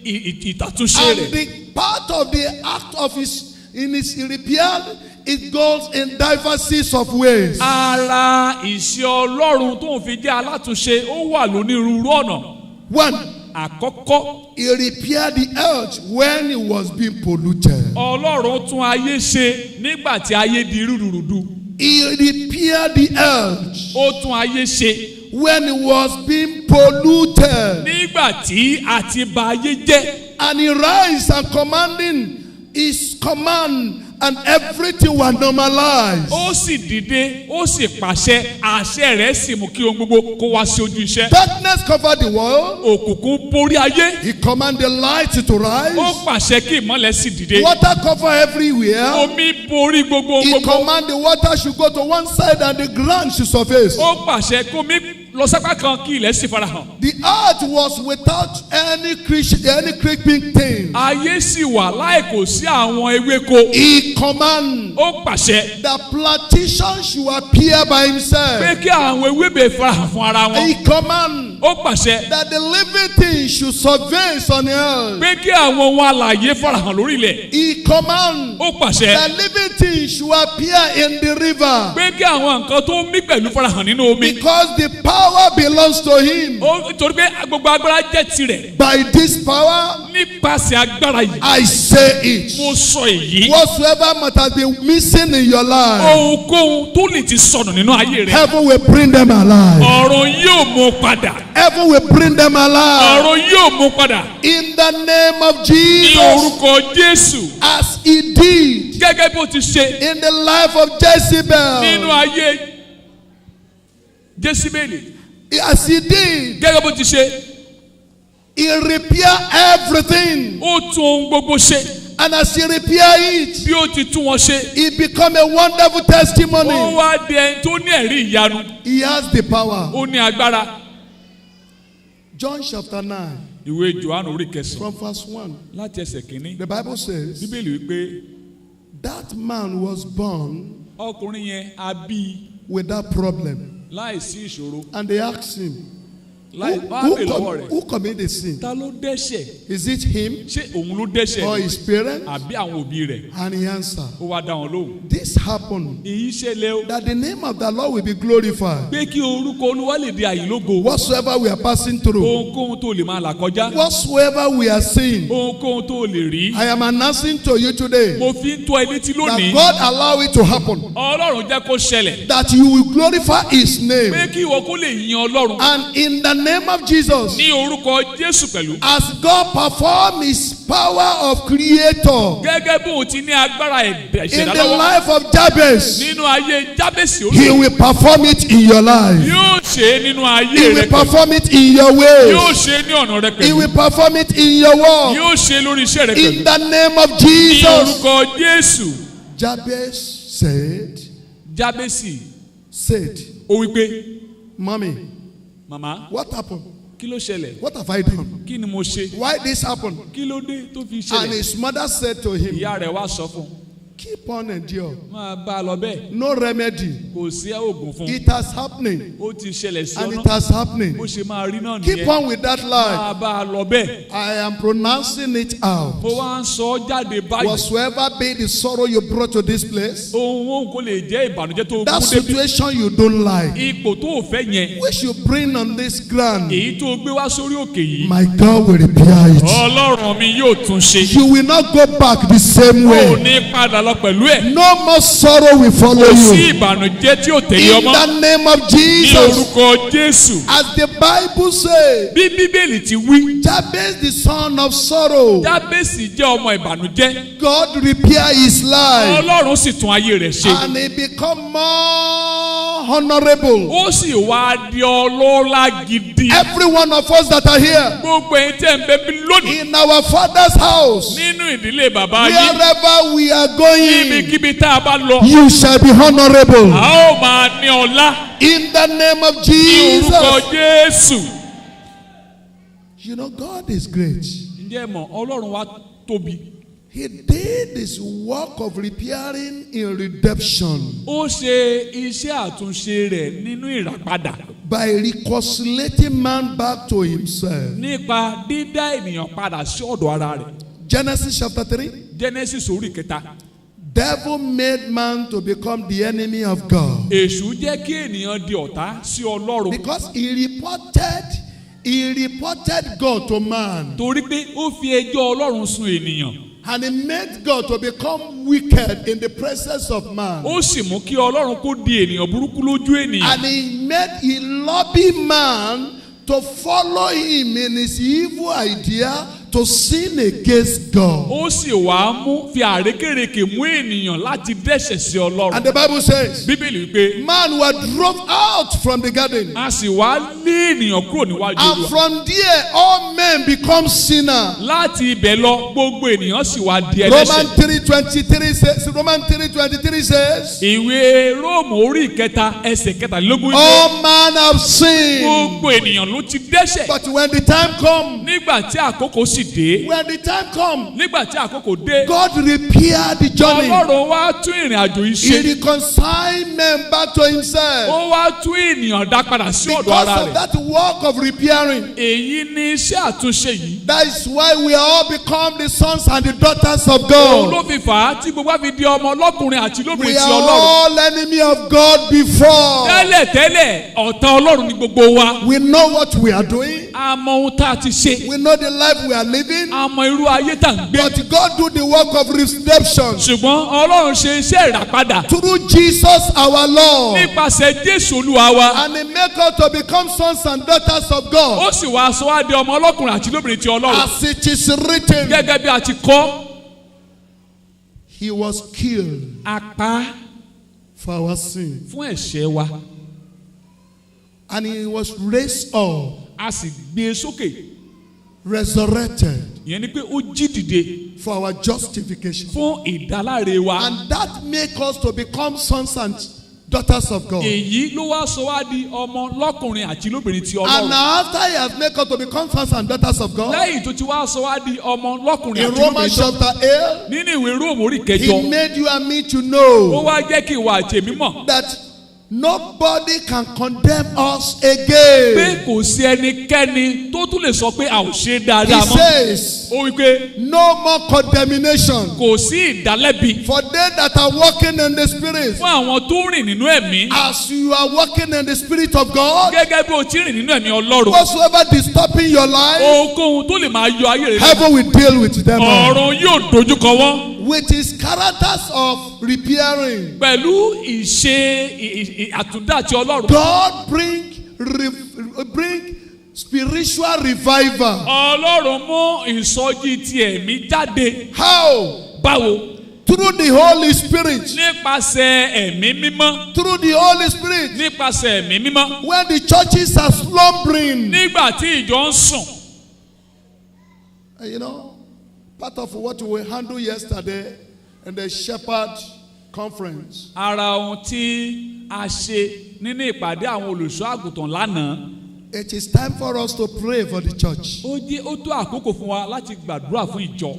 ìtàtúnṣe And rẹ̀. the part of the act of his repair, it goes in diversities of ways. ara ìṣe ọlọ́run tó ń fi jẹ́ alátúnṣe ó wà lónírúurú ọ̀nà. One, àkọ́kọ́ he repaired the earth when it was being polluted. ọlọ́run tún ayé ṣe nígbà tí ayé di rúdurùdu. He repaired the earth ó tún ayé ṣe when it was being polluted. nígbà tí a ti bà ayé jẹ́. And he rise and commanding his command, and everything was normalized. ó sì dìde ó sì pàṣẹ àṣẹ rẹ̀ sì mú kí ohun gbogbo kó wá sí ojú iṣẹ́. Darkness covered the world. òkùnkùn borí ayé. He commanded light to ó rise. pàṣẹ kí ìmọ́lẹ̀ sì dìde. Water covered everywhere. omi borí gbogbo He gbogbo. commanded water should go to one side and the ground should surface. ó pàṣẹ kí omi lọ sápá kan kí ilẹ̀ sì farahàn. The earth was without any creeping thing. ayé sì wà láì kò sí àwọn ewéko. He commanded ó pàṣẹ that plantation should appear by pé himself. kí àwọn ewébẹ̀ farahàn fún ara wọn. He commanded ó pàṣẹ that the living things should surface on the earth. pé kí àwọn ohun alààyè farahàn lórí ilẹ̀. He commanded ó pàṣẹ that living things should appear in the river. pé kí àwọn nǹkan tó ń mí pẹ̀lú farahàn nínú omi. Because the power belongs to him. ó torí pé gbogbo agbára jẹ́ tirẹ̀. By this power, nípasẹ̀ agbára yìí. I say it. mo sọ èyí. Whatsoever might have been missing in your life, ohunkóhun tó lè ti sọnù nínú ayé rẹ. heaven will bring them alive. ọ̀run yóò mú padà. Heaven will bring them alive. ọ̀run yóò mú padà. In the name of ní Jesus, orúkọ Jésù. as he did gẹ́gẹ́ bó ti ṣe in the life of Jezebel, nínú ayé Jésíbélì. as he did, gẹ́gẹ́ bó ti ṣe he repaired everything. ó tún ohun gbogbo ṣe. And as he repaired it, bí ó ti tún wọn ṣe. it became a wonderful ó testimony. wá di ẹni tó ní ẹ̀rí ìyanu. He has the power. ó ní agbára. John chapter 9, ìwé Jòhánù orí kẹsàn-án from verse 1, láti ẹsẹ̀ kìíní. the Bible says, bíbélì wípé that man was born ọkùnrin yẹn a bí with that problem. láìsí ìṣòro. And they asked him, who committed the sin? ta ló dẹ́ṣẹ̀? Is it him ṣé òun ló dẹ́ṣẹ̀ or ni? his parents? àbí àwọn òbí rẹ̀? And he answered, ó wá dá wọn lóhùn. this happened èyí ṣẹlẹ̀ o. that the name of the Lord will be glorified. pé kí orúkọ Olúwa lè di àyìnlógo. Whatsoever we are passing through, ohunkóhun tó lè máa là kọjá. whatsoever we are seeing, ohunkóhun tó lè rí. I am announcing to you today mo fi ń tó ẹ létí that lónìí. God allow it to happen, Ọlọ́run jẹ́ kó ṣẹlẹ̀. that you will glorify his pé name. kí ìwọ kó lè yin Ọlọ́run. And in the name of Jesus. ní orúkọ Jésù pẹ̀lú. As God perform his power of creator gẹ́gẹ́ bí òun ti ní agbára in ìṣẹ̀dá the lọ́wọ́ life of Jabez, nínú ayé Jábésì he will perform it in your life. yóò ṣe é nínú ayé He rẹ will pẹ̀lú. perform it in your yóò ways. ṣe é ní ọ̀nà rẹ He pẹ̀lú. will perform it in your work. yóò ṣe é lórí iṣẹ́ rẹ In pẹ̀lú. the name of ní Jesus. orúkọ Jésù. Jabez said, Jábésì ó wí pé, Mommy, màmá what happened? kí ló ṣẹlẹ̀? What have I done? kí ni mo ṣe? Why this happened? kí ló dé tó fi And ṣẹlẹ̀? his mother said to him, ìyá rẹ̀ wá sọ fún un. keep on endure. máa bá a lọ bẹ́ẹ̀. No remedy. kò sí oògùn fún un. It has happening. ó ti ṣẹlẹ̀ sí And ọ̀nà. it has happening. bó ṣe máa rí náà Keep nìyẹn. on with that life. máa bá a lọ bẹ́ẹ̀. I am pronouncing it out. mo wá ń sọ ọ́ jáde báyìí. Whatsoever be the sorrow you brought to this place, ohun kò lè jẹ́ ìbànújẹ́ tó that kú débi. situation you don't like, ipò tó o fẹ́ yẹn. which you bring on this ground, èyí tó o gbé wá sórí òkè yìí. my God will repair it. ọlọ́run mi yóò tún ṣe. You will not go back the same o ò way. ní padà lọ pẹ̀lú ẹ̀. No more sorrow will follow kò sí you. ìbànújẹ́ tí ò tẹ̀lé In ọmọ. the name of ní Jesus. orúkọ Jésù. As the Bible says, bí Bíbélì ti wí. Jabez the son of sorrow, Jábésì jẹ́ ọmọ ìbànújẹ́. God repair his life. Ọlọ́run sì tún ayé rẹ̀ ṣe. And he become more honorable. ó sì wá di ọlọ́lá gidi. Every one of us that are here gbogbo ẹ̀yin tẹ́ ń bẹ bí lónìí. in our father's house, nínú ìdílé bàbá yìí. wherever we are going, níbikíbi tá a bá lọ. you shall be honorable. a ó máa ní ọlá. In the name of ní orúkọ Jesus. Jésù. You know, God is great. ǹjẹ́ ẹ mọ̀ Ọlọ́run wa tóbi. He did this work of repairing in redemption ó ṣe iṣẹ́ àtúnṣe rẹ̀ nínú ìràpadà. by reconciliating man back to himself. nípa dídá ènìyàn padà sí ọ̀dọ̀ ara rẹ̀. Genesis chapter 3. Genesis orí kẹta. Devil made man to become the enemy of God èṣù jẹ́ kí ènìyàn di ọ̀tá sí Ọlọ́run. because he reported God to man, torí pé ó fi ẹjọ́ Ọlọ́run sun ènìyàn. and he made God to become wicked in the presence of man. ó sì mú kí Ọlọ́run kó di ènìyàn burúkú lójú ènìyàn. And he lobbied man to follow him in his evil idea to sin against God. ó sì wá fi àrékèrèkè mú ènìyàn láti dẹ́ṣẹ̀ sí Ọlọ́run. And the Bible says, Bíbélì wípé man was drove out from the garden. a sì wá lé ènìyàn kúrò níwájú And Olúwa. from there, all men become sinners. láti ibẹ̀ lọ gbogbo ènìyàn sì wá di Romans ẹlẹ́ṣẹ̀. 3:23 says, ìwé Róòmù orí ìkẹta ẹsẹ̀ kẹtàlélógún. all man have sinned. gbogbo ènìyàn ló ti dẹ́ṣẹ̀. But when the time comes, nígbà tí àkókò sì dé. nígbà tí àkókò dé. God repaired the journey. Ọlọ́run wá tún ìrìn àjò yìí He ṣe. reconciled men back to himself. ó wá tún ènìyàn dá padà sí ọ̀dọ̀ Because ara of rẹ̀. that work of repairing, èyí ni iṣẹ́ àtúnṣe yìí. that is why we all become the sons and the daughters of òun ló God. fi fà á tí gbogbo àfi di ọmọ ọlọ́kùnrin àti lóbìnrin We ti are Ọlọ́run. all enemy of God before. tẹ́lẹ̀ ọ̀tá Ọlọ́run ni gbogbo wa. We know what we are doing. a mọ ohun tá a ti ṣe. We know the life we are living. a mọ irú ayé tá à ń gbé. But God do the work of redemption ṣùgbọ́n Ọlọ́run ṣe iṣẹ́ ìràpadà. through Jesus our Lord. nípasẹ̀ Jésù Olúwa wa. And He make us to become sons and daughters of God. ó sì wá sọ wá di ọmọ ọlọ́kùnrin àti lóbìnrin ti Ọlọ́run. As it is written, gẹ́gẹ́ bí a ti kọ. He was killed a pa for our sin. fún ẹ̀ṣẹ̀ wa. And He was raised up, a sì gbé e sókè. resurrected ìyẹn ni pé ó jí dìde for our justification. fún ìdáláre wa. And that make us to become sons and daughters of God. èyí ló wá sọ wá di ọmọ lọ́kùnrin àti lóbìnrin ti And Ọlọ́run. now after He has made us to become sons and daughters of God, lẹ́yìn tó ti wá sọ wá di ọmọ lọ́kùnrin in àti Romans lóbìnrin ti chapter 8, nínú ìwé Róòmù orí He kẹjọ. made you and me to ó know wá jẹ́ kí ìwà àti èmi mọ̀. that nobody can condemn us pé again. kò sí ẹnikẹ́ni tó tún lè sọ pé a ò ṣe He dáadáa mọ́. says, ó wí pé no more condemnation kò sí ìdálẹ́bi for they that are walking in the Spirit. fún àwọn tó rìn nínú ẹ̀mí. As you are walking in the Spirit of God, gẹ́gẹ́ bí o ti rìn nínú ẹ̀mí Ọlọ́run. whatsoever disturbing your life, ohunkóhun tó lè máa yọ ayé rẹ. heaven will deal with them all. ọ̀run yóò dojúkọ wọ́n. With his characters of repairing, pẹ̀lú ìṣe àtúndá àti Ọlọ́run. God bring spiritual revival. Ọlọ́run mú ìsọjí ti ẹ̀mí jáde. How? Báwo? Through the Holy Spirit. Nípasẹ̀ ẹ̀mí mímọ́. Through the Holy Spirit. Nípasẹ̀ ẹ̀mí mímọ́. When the churches are slumbering. Nígbà tí ìjọ ń sùn. You know, part of what we handled yesterday in the Shepherd Conference. Ara ohun tí a ṣe nínú ìpàdé àwọn olùṣọ́ àgùntàn lánàá. It is time for us to pray for the church. Ó tó àkókò fún wa láti gbàdúrà fún ìjọ.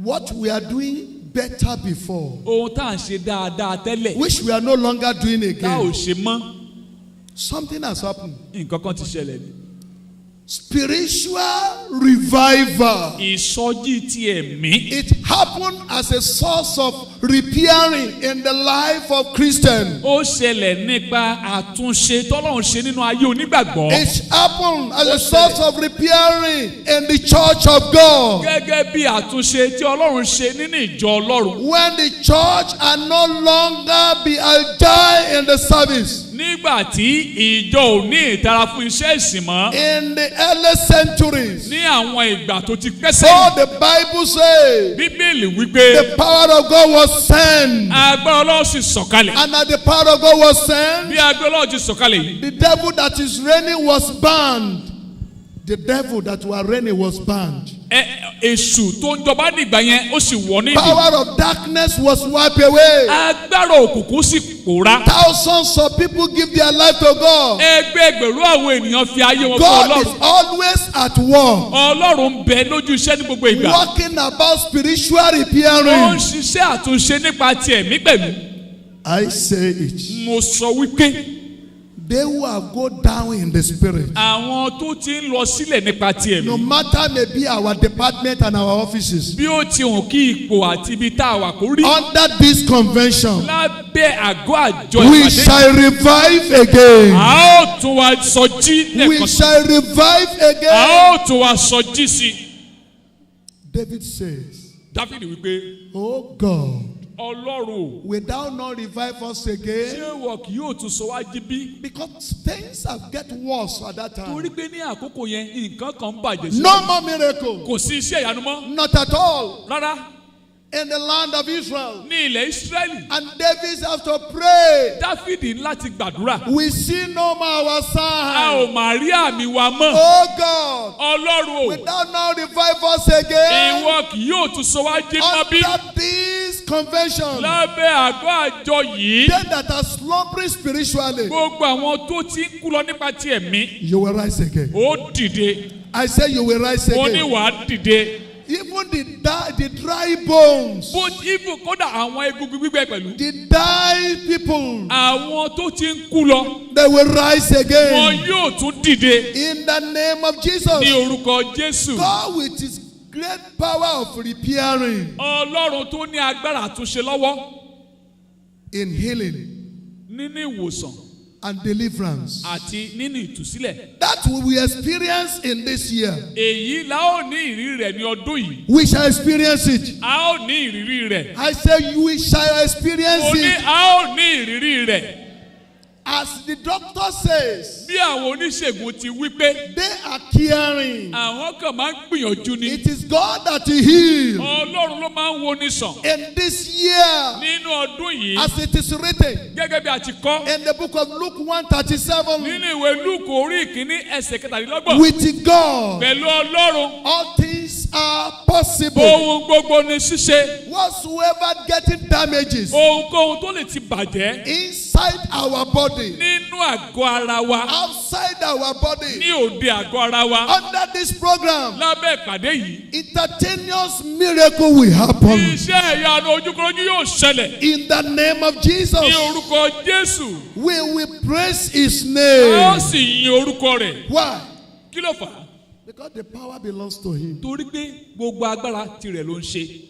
What we are doing better before, Ohun tá à ń ṣe dáadáa tẹ́lẹ̀. which we are no longer doing Tá ò again. ṣe mọ́. Something has happened. Nǹkan kan ti ṣẹlẹ̀ ni. Spiritual revival. Ìsọjí ti ẹ̀mí. It happened as a source of repairing in the life of Christians. Ó ṣẹlẹ̀ nípa àtúnṣe tọ́lọ́run ṣe nínú ayé onígbàgbọ́. It happened as a source of repairing in the church of God. Gẹ́gẹ́ bí àtúnṣe tí Ọlọ́run ṣe nínú ìjọ Ọlọ́run. When the church are no longer be agile in the service. Nígbà tí ìjọ ò ní ìtara fún iṣẹ́ ìsìn mọ́. In the early centuries. Ní àwọn ìgbà tó ti pẹ́ So sẹ́yìn. the Bible says Bíbélì wípé the power of God was sent. agbára Ọlọ́run sì sọ̀kalẹ̀. And as the power of God was sent, Bí agbára Ọlọ́run ti sọ̀kalẹ̀ yìí. the devil that is reigning was banned. The devil that was reigning was banned. Èṣù tó ń jọba nígbà yẹn ó sì wọ̀ ní ìdí. Power of darkness was wiped away. Agbára òkùnkùn sì pòórá. Thousands of people give their life to God. Ẹgbẹ̀rún àwọn ènìyàn fi ayé wọn fún God is Ọlọ́run. always at work, Ọlọ́run ń bẹ lójú iṣẹ́ ní gbogbo ìgbà. working about spiritual Ó ń repairing. ṣiṣẹ́ àtúnṣe nípa ti ẹ̀mí pẹ̀lú. I say it. Mo sọ wípé They who have go down in the spirit, àwọn tó ti ń lọ sílẹ̀ nípa ti no ẹ̀mí. matter maybe our department and our offices, Bí ó ti hàn kí ipò àti ibi tá a wà kó rí. under this convention, Lábẹ́ àgọ́ àjọ we ìpàdé. shall revive again. A ó tún wa sọjí We lẹ́ẹ̀kan sí. shall revive A again. ó tún wa sọjí sí. David says, Dáfídì wípé Oh God, Ọlọ́run ò. will thou not revive us again? Ṣé wọ̀ kì yóò tún sọ wá jí bí? Because things have get worse at that Torí time. pé ní àkókò yẹn nǹkan kan ń bàjẹ́ sí. No more miracle. Kò sí iṣẹ́ ìyanu mọ́. Not at all. Rárá. In the land of Israel. Ní ilẹ̀ Ísírẹ́lì. And David has to pray. Dáfídì ní láti gbàdúrà. We see no more our A sign. ò mà rí àmì wa mọ́. Oh God, Ọlọ́run ò. will thou not revive us again? Ìwọ kì yóò tún sọ wá jí mọ́ bí. Under this convention, Lábẹ́ àgọ́ àjọ yìí. they that are slumbering spiritually, Gbogbo àwọn tó ti ń kú lọ nípa ti ẹ̀mí. you will rise again. Ó dìde. I say you will rise Ó ní again. wàá dìde. Even the dry bones, Bó ibù kódà àwọn egungun gbígbẹ pẹ̀lú. the die people, Àwọn tó ti ń kú lọ. they will rise Wọn again. yóò tún dìde. In the name of Ní Jesus, orúkọ Jésù. God with his great power of repairing, Ọlọ́run tó ní agbára àtúnṣe lọ́wọ́. in healing Nínú ìwòsàn and deliverance. àti nínú ìtúsílẹ̀. That we will experience in this year. Èyí la ó ní ìrírí rẹ̀ ní ọdún yìí. We shall experience it. A ó ní ìrírí rẹ̀. I say we shall experience Mo ní it. a ó ní ìrírí rẹ̀. As the doctor says, Bí àwọn oníṣègùn ti wí pé they are caring. àwọn kan máa ń gbìyànjú ni. It is God that heals. Ọlọ́run ló máa ń wo ní sàn. In this year, Nínú ọdún yìí, as it is written gẹ́gẹ́ bí a ti kọ́. in the book of Luke 1:37, Nínú ìwé Lúùkù orí ìkíní ẹsẹ̀ kẹtàdínlọ́gbọ̀n. with God, Pẹ̀lú Ọlọ́run, all things are possible. ohun gbogbo ni ṣíṣe. Whatsoever getting damages Ohunkóhun tó lè ti bàjẹ́ inside our body, nínú àgọ́ ara wa, outside our body, ní òde àgọ́ ara wa, under this program, lábẹ́ ìpàdé yìí. instantaneous miracle will happen. Iṣẹ́ ìyanu ojúkorojú yóò ṣẹlẹ̀. In the name of Ní Jesus, orúkọ Jésù, we will praise his a ó name. sì yin orúkọ rẹ̀. Why? Kí ló fà á? Because the power belongs to him. Torí pé gbogbo agbára tirẹ̀ ló ń ṣe.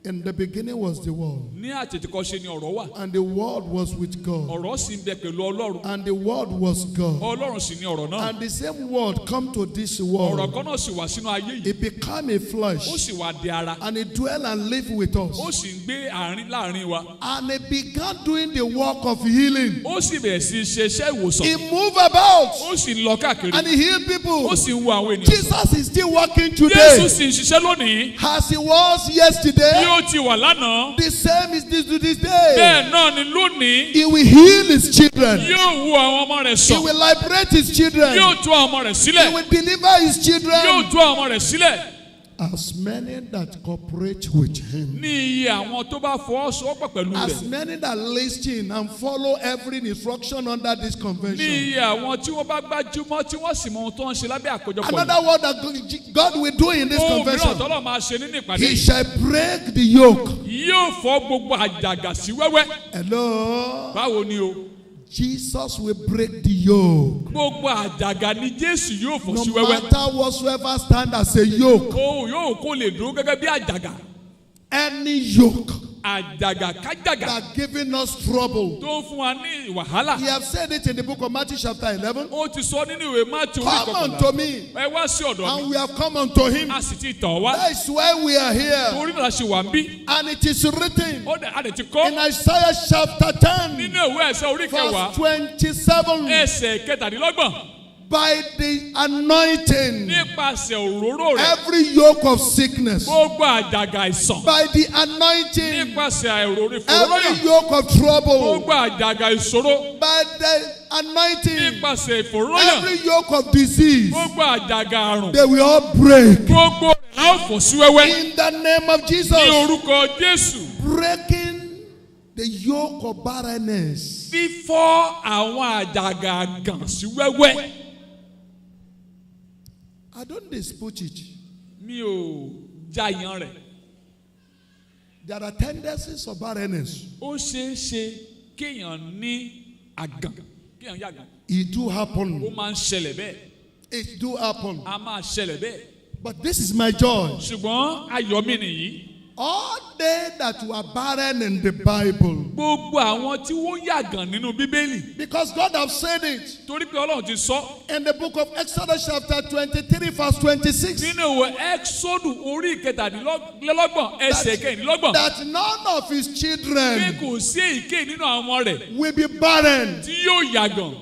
In the beginning was the Word, ní àtètèkọ́ṣe ni ọ̀rọ̀ wà. and the Word was with God, ọ̀rọ̀ sì ń bẹ pẹ̀lú ọlọ́run. and the Word was God. ọlọ́run sì ni ọ̀rọ̀ náà. And the same Word come to this ọ̀rọ̀ world. kan náà sì wá sínú ayé yìí. It became a ó flesh, sì wá di ara. and it dwell and live with us. ó sì ń gbé láàrin wa. And it began doing the work of healing. ó sì bẹ̀rẹ̀ sí í ṣe iṣẹ́ ìwòsàn. He moved about, ó sì ń lọ káàkiri. and he healed people. ó sì ń wo àwọn ènìyàn. Jesus is still working Jésù today, sì ń ṣiṣẹ́ lónìí. as he was bí yesterday. ó ti wà lánàá. The same is this to this day. bẹ́ẹ̀ náà ni lónìí. He will heal his children. yóò wo àwọn ọmọ rẹ̀ He sàn. will liberate his children. yóò tú àwọn ọmọ rẹ̀ He sílẹ̀. will deliver his yóò children. tú àwọn ọmọ rẹ̀ sílẹ̀. As many that cooperate with him, ní iye àwọn tó bá fọwọ́sowọ́pọ̀ pẹ̀lú as rẹ̀. many that listen and follow every instruction under this ní convention. iye àwọn tí wọ́n bá gbájúmọ́ tí wọ́n sì mọ ohun tó ń ṣe lábẹ́ àkójọpọ̀ yìí. Another word that God will do in this ohun mìíràn convention, tọ́lọ̀ máa ṣe nínú ìpàdé he yìí. shall break the yoke. yóò fọ́ gbogbo àjàgà sí wẹ́wẹ́. Hello. báwo ni o. Jesus will break the yoke. gbogbo àjàgà ni Jésù yóò fọ́ No sí wẹ́wẹ́. matter whatsoever stand as a yoke, òun yóò kó lè dúró gẹ́gẹ́ bí àjàgà. any yoke àjàgà kájàgà that giving us trouble. tó ń fún wa ní wàhálà. He have said it in the book of Matthew chapter 11. ó ti sọ nínú ìwé Mátíù orí Come kọkànlá. unto me, ẹ wá sí ọ̀dọ̀ and mi. we have come unto him. a sì ti tọ̀ wá. That is why we are here. torí náà la ṣe wà ń bí. And it is written a dẹ̀ ti kọ́ in Isaiah chapter 10, nínú ìwé ẹsẹ̀ orí kẹwàá. verse 27, ẹsẹ̀ kẹtàdínlọ́gbọ̀n. by the anointing, nípasẹ̀ òróró rẹ̀. every yoke of sickness, gbogbo àjàgà àìsàn. by the anointing, nípasẹ̀ òróró every ìfòróyàn. yoke of trouble, gbogbo àjàgà ìṣòro. by the anointing, nípasẹ̀ ìfòróyàn. every yoke of disease, gbogbo àjàgà àrùn. they will all break. gbogbo rẹ̀ la ó fọ́ sí wẹ́wẹ́. In the name of ní Jesus, orúkọ Jésù. breaking the yoke of barrenness. fífọ́ àwọn àjàgà àgàn sí wẹ́wẹ́. I don't dispute it. mi ò jàyàn rẹ̀. There are tendencies of barrenness. ó ṣeé ṣe kéèyàn ní àgàn kéèyàn yàgàn. It do ó happen. máa ń ṣẹlẹ̀ bẹ́ẹ̀. It do happen. a máa ṣẹlẹ̀ bẹ́ẹ̀. But this is my joy. ṣùgbọ́n ayọ̀ mi nìyí. All they that were barren in the Bible, gbogbo àwọn tí wọ́n yàgàn nínú Bíbélì. because God have said it torí pé Ọlọ́run ti sọ. in the book of Exodus chapter 23 verse 26, nínú ìwé Ẹ́kísódù orí ìkẹtàdínlọ́gbọ̀n ẹsẹ̀ kẹrìndínlọ́gbọ̀n. that none of his pé children kò sí èyíkéyìí nínú àwọn ọmọ rẹ̀ will be barren tí yóò yàgàn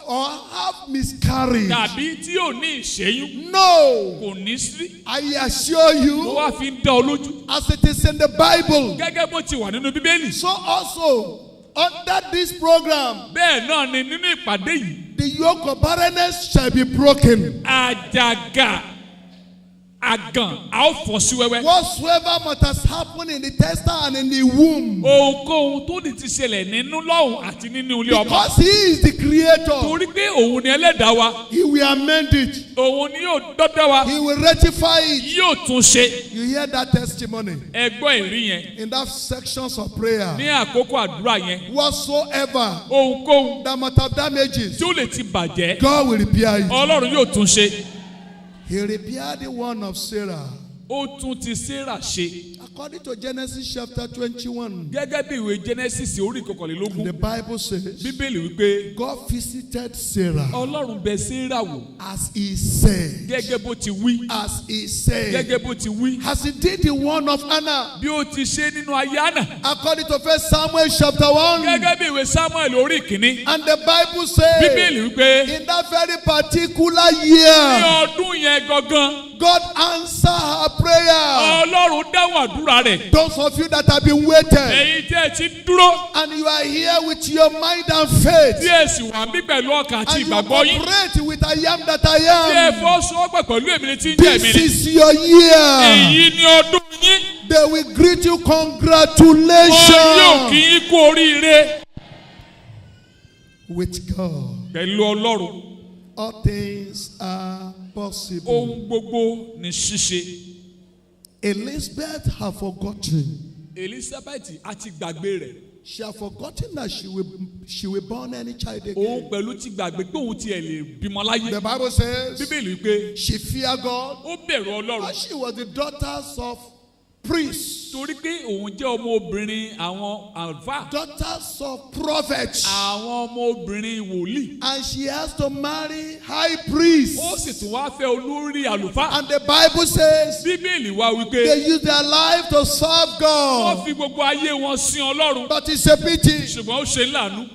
or have miscarriage. tàbí tí yóò ní ìṣẹ́yún. No, kò ní sí. I assure mo you, wá fi ń dá ọ lójú. as it is in the Bible, gẹ́gẹ́ bó ti wà nínú Bíbélì. so also under this program, bẹ́ẹ̀ náà ni nínú ìpàdé yìí. the yoke of barrenness shall be broken. àjàgà àgàn a ó fọ́ sí wẹ́wẹ́. Whatsoever must has happened in the tester and in the womb, ohunkóhun tó ní ti ṣẹlẹ̀ nínú lọ́hùn àti nínú ilé ọmọ. because he is the creator, torí pé òun ni ẹlẹ́dàá wa. he will amend it, òun ni yóò dọ́dọ̀ wa. he will rectify it. yóò tún ṣe. You hear that testimony ẹ gbọ́ ẹ̀rí yẹn. in that sections of prayer. ní àkókò àdúrà yẹn. Whatsoever ohunkóhun that must have damages, tí ó lè ti bàjẹ́. God will repair it. Ọlọ́run yóò tún ṣe. He repaired the one of Sarah. ó tún ti Sárà ṣe. According to Genesis chapter 21, gẹ́gẹ́ bí ìwé Genesis orí kọkànlélógún. the Bible says, Bíbélì wípé God visited Sarah Ọlọ́run bẹ̀ Sárà wò. as he said, gẹ́gẹ́ bó ti wí. as he said, gẹ́gẹ́ bó ti wí. as he did the one of Hannah. bí ó ti ṣe nínú ayé Hánà. According to 1 Samuel chapter 1, gẹ́gẹ́ bí ìwé Samuel orí ìkíní. and the Bible says, Bíbélì wípé in that very particular ní year, ọdún yẹn gangan. God answered her prayer. Ọlọ́run dáhùn àdúrà rẹ̀. Those of you that have been waiting, èyí tí ẹ ti dúró. and you are here with your mind and faith, tí ẹ sì wà bí pẹ̀lú ọkàn àti and you ìgbàgbọ́ yín. cooperate with I am that tí ẹ I am, fọwọ́sowọ́pọ̀ pẹ̀lú èmi ni tí ń jẹ́ èmi this ni. is your year. èyí ni ọdún yín. They will greet you, wọn yóò kí congratulations. yín kú oríire. With God, pẹ̀lú Ọlọ́run all things are possible. ohun gbogbo ní ṣíṣe. Elizabeth had forgotten. Elizabeth a ti gbàgbé rẹ̀. She had forgotten that she will born any child òun again. pẹ̀lú ti gbàgbé pé òun tiẹ̀ lè bímọ láyé. The Bible says Bíbélì wípé she feared God. ó bẹ̀rù Ọlọ́run. And she was the daughters of priests, torí pé òun jẹ́ ọmọbìnrin àwọn àlùfáà. daughters of prophets. àwọn ọmọbìnrin wòlíì. And she has to marry high priests. ó sì tún wá fẹ́ olórí àlùfáà. And the Bible says bíbélì wá wípé they use their life to serve wọ́n God. fi gbogbo ayé wọn sin ọlọ́run. But it's a pity. ṣùgbọ́n ó ṣe láàánú.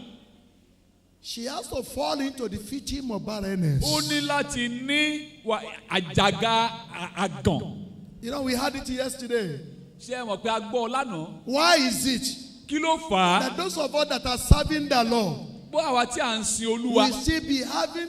She has to fall into the victim of barrenness. ó ní láti ní àjàgà àgàn. You know, we had it yesterday. ṣé ẹ mọ̀ pé a gbọ́ ọ lánàá. Why is it kí ló fà á. that those of us that are serving the Lord bó àwa tí à ń sin olúwa. will still be having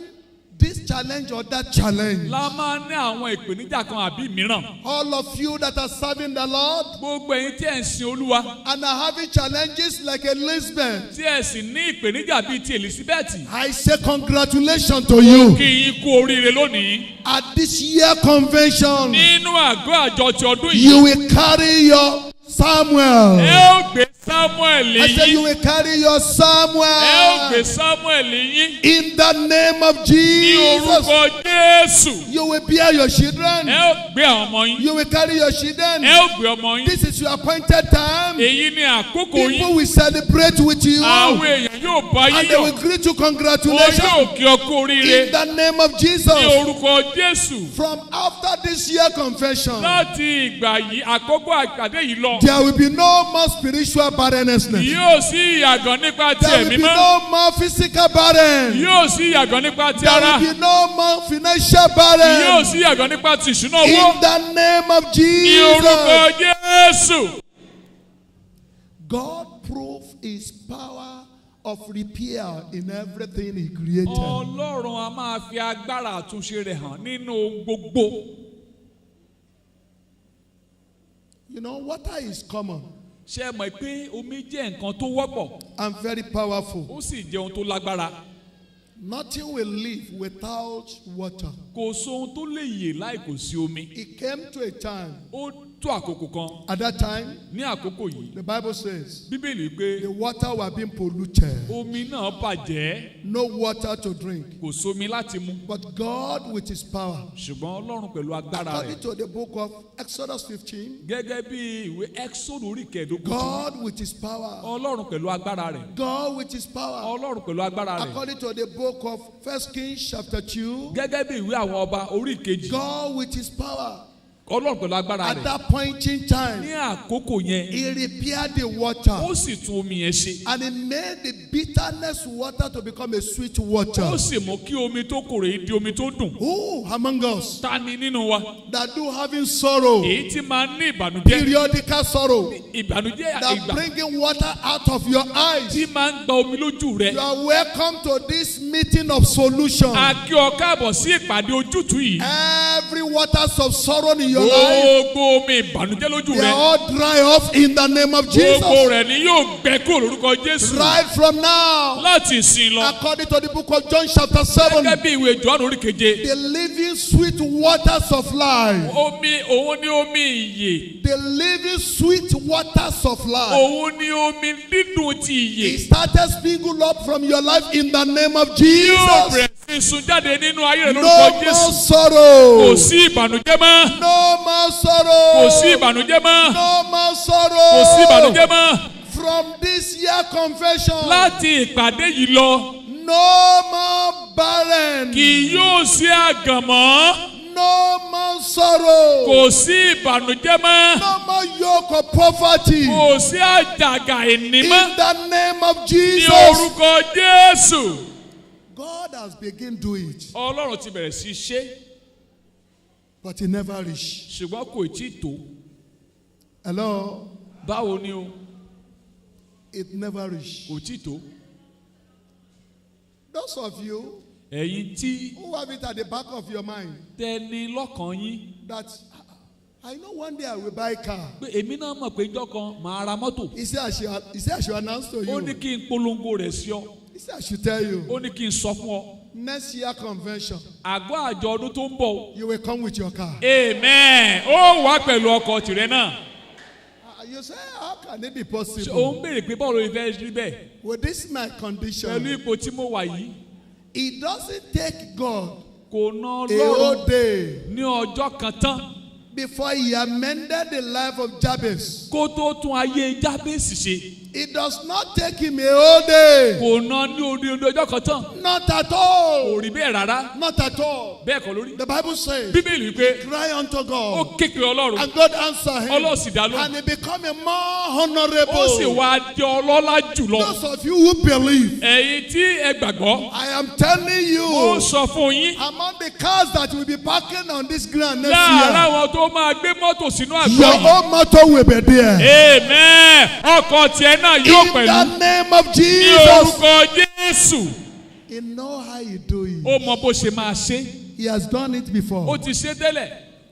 this challenge or that challenge? la máa ní àwọn ìpèníjà kan àbí mìíràn. All of you that are serving the Lord gbogbo ẹ̀yin tí ẹ̀ ń sin olúwa. and are having challenges like Elizabeth, tí ẹ̀ sì ní ìpèníjà bíi ti Elizabeth. I say congratulations to you. kí yín kú oríire lónìí. At this year convention, nínú àgọ́ àjọ ti ọdún yìí. you will carry your Samuel. ẹ ó gbé Samuel I say you yín. will carry your ẹ ó gbé Samuel. Samuel yín. In the name of ní Jesus, orúkọ Jésù. you will bear your children. ẹ ó gbé àwọn ọmọ yín. You will carry your ẹ children. ó gbé ọmọ yín. This is your appointed time. èyí ni àkókò People yín. will celebrate with you. àwọn And èèyàn yóò bá yín they yọ̀. will greet you wọ́n congratulations. yóò kí ọ kú oríire. In the name of ní Jesus. orúkọ Jésù. From after this year convention, láti ìgbà yìí àkókò àgbàdé yìí lọ. there will be no more spiritual barrenness. yóò sí ìyàgàn nípa ti There will ẹ̀mí be mọ́. no more physical barren. yóò sí ìyàgàn nípa ti There ara. will be no more financial yóò barren. sí ìyàgàn nípa ti ìṣúná owó. In the name of ní orúkọ Jesus. Jésù. God proved his power of repair in everything he created. Ọlọ́run a máa fi agbára àtúnṣe rẹ̀ hàn nínú ohun gbogbo. You know, water is common ṣé ẹ mọ̀ pé omi jẹ́ nǹkan tó wọ́pọ̀ and very powerful. ó sì jẹ́ ohun tó lágbára. Nothing will live without water. kò sóhun tó lè yè láì kò sí omi. It came to a time, ó tó àkókò kan. at that time, ní àkókò yìí the Bible says, bíbélì pé the water were being polluted. omi náà bàjẹ́. No water to drink. kò sómi láti mu. But God, with his power, ṣùgbọ́n Ọlọ́run pẹ̀lú agbára according rẹ̀. to the book of Exodus 15, gẹ́gẹ́ bí ìwé Ẹ́kísódù orí kẹẹ̀dógún. God, with his power, Ọlọ́run pẹ̀lú agbára rẹ̀. God, with his power, Ọlọ́run pẹ̀lú agbára rẹ̀. according to the book of 1 Kings chapter 2, gẹ́gẹ́ bí ìwé àwọn ọba orí kejì. God, with his power, Ọlọ́run pẹ̀lú agbára at rẹ̀. that point in ní time, àkókò yẹn he repaired the water ó sì tún omi yẹn ṣe. and he made the bitterness water to become a sweet water. ó sì mú kí omi tó korò yìí di omi tó dùn. Who among us ta ni nínú wa that do having sorrow, èyí tí máa ń ní ìbànújẹ́. periodical sorrow, ìbànújẹ́ that ìgbà bringing water out of your eyes? tí máa ń gba omi lójú rẹ. You are welcome to this meeting of solution. a kí ọ káàbọ̀ sí ìpàdé ojútùú yìí. Every waters of sorrow in your life, gbogbo omi ìbànújẹ́ lójú they are rẹ. all dry off in the name of gbogbo Jesus. rẹ̀ ni yóò gbẹ kúrò lórúkọ Jésù. Right from now, láti ìsìn lọ. according to the book of John chapter 7, gẹ́gẹ́ bí ìwé Jòhánù orí keje. the living sweet waters of life, omi òun ni omi ìyè. the living sweet waters of life, òun ni omi dídùn ti ìyè. it started springing up from your life in the name of yóò Jesus. bẹ̀rẹ̀ sí sun jáde nínú ayé rẹ No lórúkọ more Jésù. sorrow. kò sí ìbànújẹ́ mọ́. No more sorrow. kò sí ìbànújẹ́ mọ́. No more kò sí sorrow. ìbànújẹ́ mọ́. From this year confession, láti ìpàdé yìí lọ no more barren. kì yóò sí àgàn mọ́. No more sorrow. kò sí ìbànújẹ́ mọ́. No more yoke of poverty. kò sí àjàgà ìní In mọ́. the name of ní Jesus. orúkọ Jésù. God has begun to do it, Ọlọ́run ti bẹ̀rẹ̀ sí ṣe but he never reached. ṣùgbọ́n kò tí ì tó. Hello? báwo ni o It never reached. kò tí ì tó. Those of you ẹ̀yin tí who have it at the back of your mind tẹni lọ́kàn yín that I know one day I will buy a car. pé èmi náà mọ̀ pé ìjọ́ kan màá ra mọ́tò. He said I should announce to ó ní you. kí n polongo rẹ̀ sí ọ. He said I should tell you. ó ní kí n sọ fún ọ. Next year convention, àgọ́ àjọ ọdún tó ń bọ̀. you will come with your car. amen. ó wá pẹ̀lú ọkọ̀ tìrẹ náà. You say, how can it be ṣé possible? o ń béèrè pé báwo ló fẹ́ rí bẹ́ẹ̀. With this my pẹ̀lú condition, ipò tí mo wà yìí. it doesn't take God kò ná a whole Ọlọ́run day ní ọjọ́ kan tán before he amended the life of Jabez, kó tó tún ayé Jábésì ṣe. it does not take him a whole day. Kò ná ní orí ọjọ́ kan tán. Not at Kò all. rí bẹ́ẹ̀ rárá. Not at all. Bẹ́ẹ̀ kọ́ lórí. The Bible says, Bíbélì wípé cry unto ó God, ké pe Ọlọ́run. and God answered him, Ọlọ́run sì dá and lóhùn. he became a more Ó sì honorable. wá di ọlọ́lá jùlọ. Those of you who believe, Ẹ̀yin tí ẹ gbàgbọ́. I am telling Ó you, sọ fún yín. among the cars that will be parking on this ground next Láàárín year, àwọn tó máa gbé mọ́tò sínú àgọ́ your yìí. own motor will be there. Amen. Ọkọ̀ tiẹ̀ náà yóò In pẹ̀lú. the name of Ní Jesus. orúkọ Jésù. He know how you do it. Ó mọ bó ṣe máa ṣe. He has done it Ó before. ti ṣe tẹ́lẹ̀.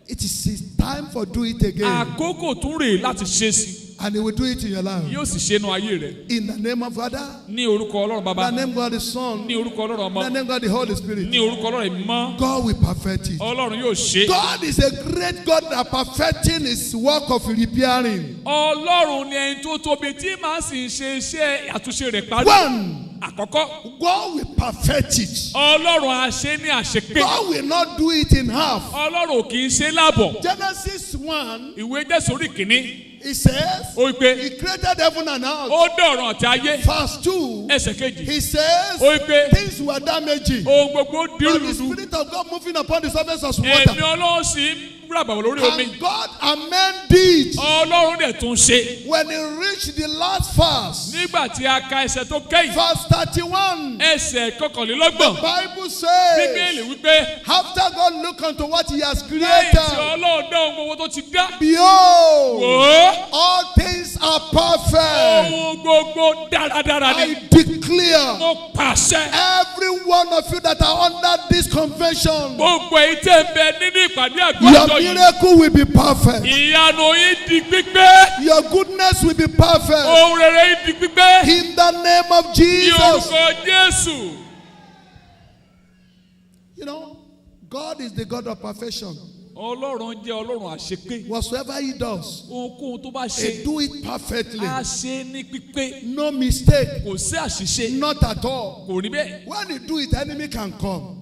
It is his time for do it again. Àkókò tún rèé láti ṣe sí. And he will do it in your life. Yóò sì ṣe inú ayé rẹ̀. In the name of Father, Ní orúkọ Ọlọ́run in Bàbá. the name of God the Son, Ní in orúkọ Ọlọ́run the Ọmọ. name of God the Holy Spirit. Ní orúkọ Ọlọ́run Ẹ̀mọ́. God will perfect it. Ọlọ́run yóò ṣe. God is a great God that perfecting his work of repairing. Ọlọ́run ni ẹni tó tóbi tí màá sì ṣe iṣẹ́ àtúnṣe rẹ̀ parí. One, Àkọ́kọ́. God will perfect it. Ọlọ́run á ṣe ní àṣepé. God will not do it in half. Ọlọ́run ò kì í ṣe láàbọ̀. Genesis 1, Ìwé Jésù orí kìíní. it says, Ó wí pé he created heaven and earth. ó dọ̀rọ̀ àti ayé. Verse 2, Ẹsẹ̀ kejì. he says, Ó wí pé things were damaging. ohun gbogbo But the dírùdù. Spirit of God moving upon the surface of Ẹ̀mí water. Ọlọ́run sì ń ràbàwọ̀ lórí omi. And God amended it. Ọlọ́run dẹ̀ tún ṣe. When he reached the last verse, Nígbà tí a ka ẹsẹ̀ tó kẹ́yìn. verse 31, Ẹsẹ̀ the kọkànlélọ́gbọ̀n. Bible Bíbélì says, wípé after God looked unto what he has lẹ́yìn tí created, Ọlọ́run dá ohun gbogbo tó ti dá. behold, Wò ó. all things are perfect. Ohun gbogbo dáradára I ni. declare, Mo pàṣẹ. every one of you that are under this convention, Gbogbo èyí tẹ̀ ń bẹ nínú ìpàdé àgọ́ your àjọ yìí. miracle will be perfect. Ìyanu yìí di gbígbé. Your goodness will be perfect. Ohun rere yìí di gbígbé. In the name of Ní Jesus. orúkọ Jésù. You know, God is the God of perfection. Ọlọ́run jẹ́ Ọlọ́run àṣepé. Whatsoever he does, Ohunkóhun tó bá he ṣe. do it perfectly. A ṣe ní pípé. No mistake. Kò sí àṣìṣe. Not at all. Kò rí bẹ́ẹ̀. When he do it, enemy can come.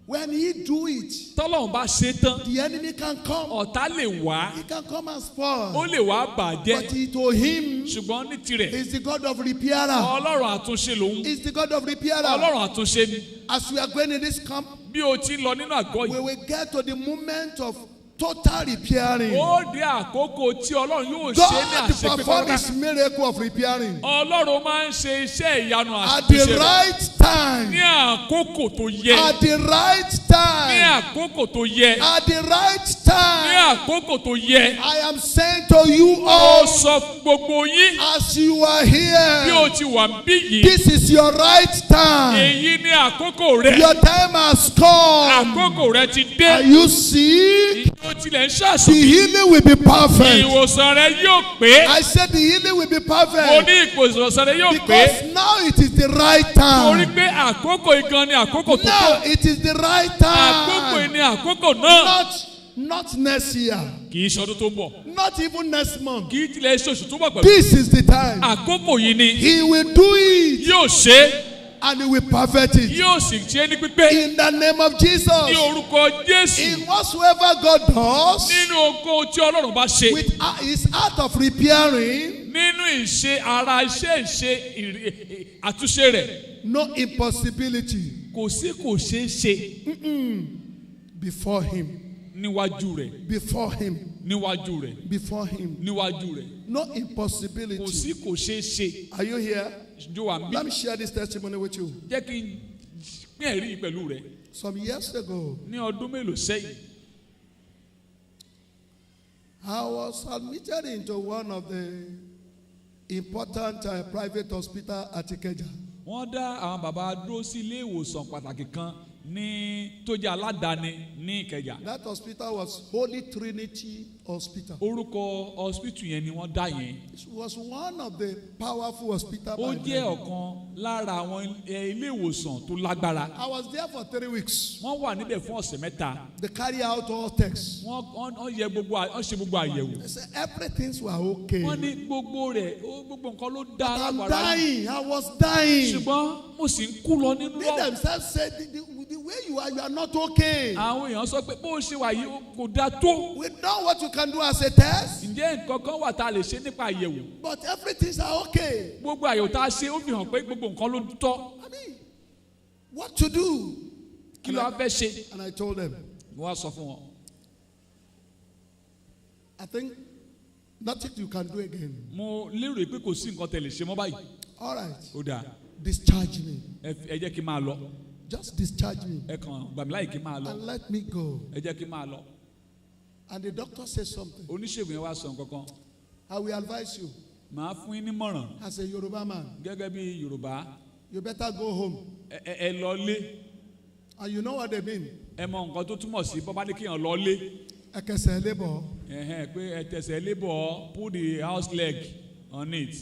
When he do it, Tọ́lọ́run bá ṣe tán. the enemy can come. Ọ̀tá lè wá. He can come and Ó spoil. lè wá But bàjẹ́. he to him Ṣùgbọ́n ní tirẹ̀. is the God of repairer. Ọlọ́run àtúnṣe lòun. Is the God of repairer. Ọlọ́run àtúnṣe ni. As we are going in this camp, Bí o ti ń lọ nínú àgọ́ we yìí. will get to the moment of total repairing. Ó dé àkókò tí Ọlọ́run yóò ṣe ní God àṣepé perform pátápátá. his miracle of repairing Ọlọ́run máa ń ṣe iṣẹ́ ìyanu at the àtúnṣe rẹ̀ right ní time. àkókò tó yẹ. At the right Ní time. àkókò tó yẹ. At the right Ní time. àkókò tó yẹ. I am saying to you Ó all, sọ fún gbogbo yín as you are bí o here, ti wà ń bí yìí. this is your right time. Èyí ni àkókò rẹ̀. Your time has come. Àkókò rẹ̀ ti Are dé. you sick? Ìjọ tilẹ̀ ń The ṣàṣùkì. healing will be perfect. Ìwòsàn rẹ̀ yóò pé. I said the healing will be Mo perfect. ní ìwòsàn rẹ̀ yóò pé. Because now it is the right Torí time. pé àkókò igan ni àkókò tó Now tó. it is the right Àkókò time. yìí ni àkókò náà. Not next year. Kì í ṣọdún tó ń bọ̀. Not even next month. Kì í tilẹ̀ ṣe oṣù tó bọ̀ pẹ̀lú. This is the time. Àkókò yìí ni He will do it yóò ṣe and he will perfect it. yóò sì ṣe ní pípé. In the name of Ní Jesus. orúkọ Jésù. In whatsoever God does Nínú ohunkóhun tí Ọlọ́run bá ṣe. with his art of repairing, Nínú ìṣe ara iṣẹ́ ìṣe àtúnṣe rẹ̀. no impossibility Kò sí kò ṣeé ṣe before him. níwájú rẹ̀. Before him. Níwájú rẹ̀. Before him. Níwájú rẹ̀. No Kò impossibility. sí kò ṣeé ṣe. Are you here? Jó wà ń bí. Let me share this testimony with you. Jẹ́ kí n pín ẹ̀rí yìí pẹ̀lú rẹ̀. Some years ago, Ní ọdún mélòó sẹ́yìn. I was admitted into one of the important private hospital at Ikeja. Wọ́n dá àwọn bàbá dúró sí ilé ìwòsàn pàtàkì kan ní tó jẹ́ aládàáni ní Ìkẹjà. That hospital was Holy Trinity Hospital. Orúkọ hospital yẹn ni wọ́n dá yẹn. It was one of the powerful hospitals. Ó jẹ́ ọ̀kan lára àwọn ilé ìwòsàn tó lágbára. I was there for 3 weeks. Wọ́n wà níbẹ̀ fún ọ̀sẹ̀ mẹ́ta. They carry out all tests. Wọ́n yẹ wọ́n ṣe gbogbo àyẹ̀wò. They said everything were okay. Wọ́n ní gbogbo rẹ̀ gbogbo nǹkan ló dá I'm lágbára. dying. I was dying. Ṣùgbọ́n mo sì ń kú lọ nínú They lọ́wọ́. themselves said the way you are not okay. àwọn èèyàn sọ pé bó o ṣe wà yìí kò dáa tó. We know what you can do as a test, ǹjẹ́ nǹkan kan wà tá a lè ṣe nípa àyẹ̀wò? but everything's are okay. gbogbo àyẹ̀wò tá a ṣe ó fi hàn pé gbogbo nǹkan ló tọ́. I mean, what to do? kí ló wá fẹ́ ṣe? And I told them, mo wá sọ fún wọn. I think nothing you can do again. mo lérò pé kò sí nǹkan tẹ́ lè ṣe mọ́ báyìí. All right, ó dáa discharge me. ẹ jẹ́ kí n máa lọ. Just discharge me ẹ kàn gbà mí láì kí n máa lọ. and let me go. ẹ jẹ́ kí n máa lọ. And the doctor said something. oníṣègùn yẹn wá sọ nǹkan kan. I will advise you màá fún yín nímọ̀ràn as a Yoruba man. gẹ́gẹ́ bí Yorùbá. You better go home. ẹ lọ lé. And you know what they mean? ẹ mọ nǹkan tó túmọ̀ sí bọ́bá ní kéèyàn lọ lé. Ẹkẹsẹ̀ lébọ̀. pé ẹ tẹsẹ̀ lébọ̀ put the house leg on it.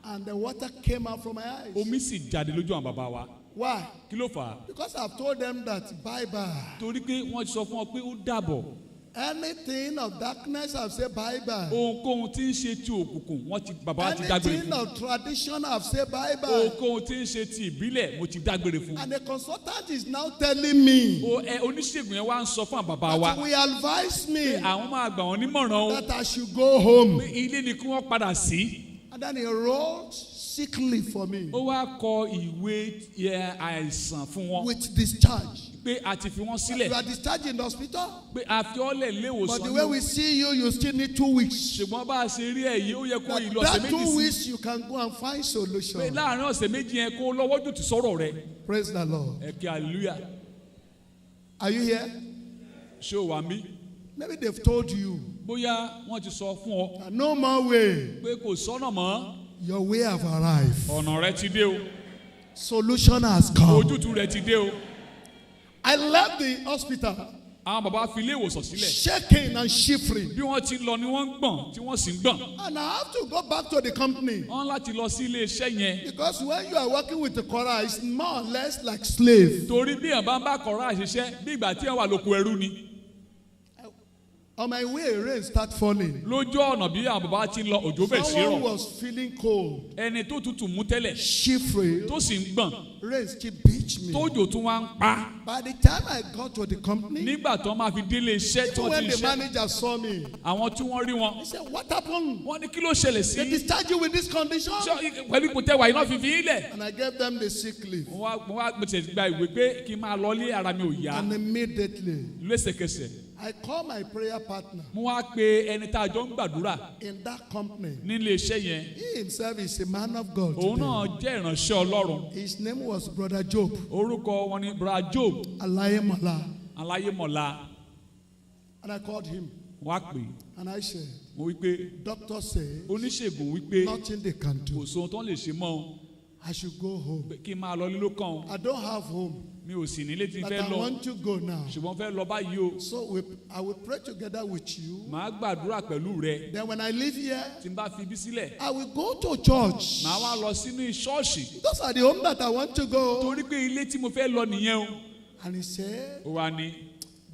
And the water came out from my eyes. omi sì jáde lójú àwọn bàbá wa. Why? kí ló fà á? Because I've told them that bye bye. torí pé wọ́n ti sọ fún ọ pé ó dàbọ̀. Anything of darkness, I've said bye bye. ohunkóhun tí ń ṣe ti òkùnkùn wọ́n ti bàbá wa ti dágbére Anything fún. of tradition, I've said bye bye. ohunkóhun tí ń ṣe ti ìbílẹ̀ mo ti dágbére fún. And the consultant is now telling me oníṣègùn yẹn wá ń sọ fún àwọn bàbá wa that will advise me pé àwọn máa gbà wọ́n nímọ̀ràn o that I should go home. pé ilé ni kí wọ́n padà sí. And then he wrote sick leave for me ó wá kọ ìwé àìsàn fún wọn with discharge. pé a ti fi wọ́n You sílẹ̀ are discharged in the hospital, pé a fi ọ́ lẹ̀ but léwòsàn the way we see you, you still need 2 weeks. ṣùgbọ́n bá a ṣe rí ẹ̀yìn ó yẹ kó ìlú ọ̀sẹ̀ That méjì 2 sí weeks you can go and find pé solution. láàrin ọ̀sẹ̀ méjì yẹn kó lọ́wọ́ jù ti sọ̀rọ̀ rẹ̀. Praise the Lord. ẹ kí hallelujah. Are you here? ṣé o wà mí? Maybe they've told you bóyá wọ́n ti sọ fún ọ that no more way. pé kò sọ́nà mọ́ Your way have arrived. ọ̀nà rẹ ti dé o Solution has come. ojútùú rẹ ti dé o. I left the hospital àwọn bàbá fi ilé ìwòsàn sílẹ̀ shaking and shivering. bí wọ́n ti lọ ni wọ́n ń gbọ̀n tí wọ́n sì ń gbọ̀n. And I have to go back to the company. wọ́n láti lọ sí ilé iṣẹ́ yẹn Because when you are working with the Quran, it's more or less like slave. torí bí èèyàn bá ń bá kọ̀ọ̀rọ̀ àṣiṣẹ́ bí ìgbà tí èèyàn wà lóko ẹrú ni. On my way, rain start falling. lójú ọ̀nà bí àwọn bàbá ti ń lọ òjò bẹ̀ sí Someone rọ̀ was feeling cold, ẹni tó tutù mú tẹ́lẹ̀ shivering. tó sì ń gbọ̀n Rain still beat me. tójò tún wá ń pa. By the time I got to the company, nígbà tó máa fi délé iṣẹ́ tí even wọ́n when ti the ṣe manager saw me, àwọn tí wọ́n rí wọn he said, "What happened? wọ́n ní kí ló ṣẹlẹ̀ They sí discharged you with this condition?" pẹ̀lú ipò tẹ́wà iná fífi ilẹ̀. And I gave them the sick leave. mo ti gba ìwé pé kí n máa lọ lé ara mi ò yá And immediately, lẹ́sẹ̀kẹsẹ̀ I called my prayer partner mo wá pe ẹni tá a jọ ń gbàdúrà in that company. nílé iṣẹ́ yẹn He himself is a man of God. òun today. náà jẹ́ ìránṣẹ́ Ọlọ́run His name was Brother Job orúkọ wọn ni Brother Job Alayemola. aláyémọ̀lá. And I called him wọ́n á pè é and I said, mo wí pé "Doctor said oníṣègùn wí pé nothing they can kò do. sóhun tó ń lè ṣe mọ́ o I should go home. pé kí n máa lọ líló kàn o I don't have home, mi ò sì nílé tí n but fẹ́ I lọ want to go now. ṣùgbọ́n fẹ́ lọ báyìí o So I will pray together with you. màá gbàdúrà pẹ̀lú rẹ Then when I leave here, tí n bá fi ibi sílẹ̀ I will go to church. màá wá lọ sínú ṣọ́ọ̀ṣì Those are the home that I want to go." torí pé ilé tí mo fẹ́ lọ nìyẹn o. And he said, ó wá ní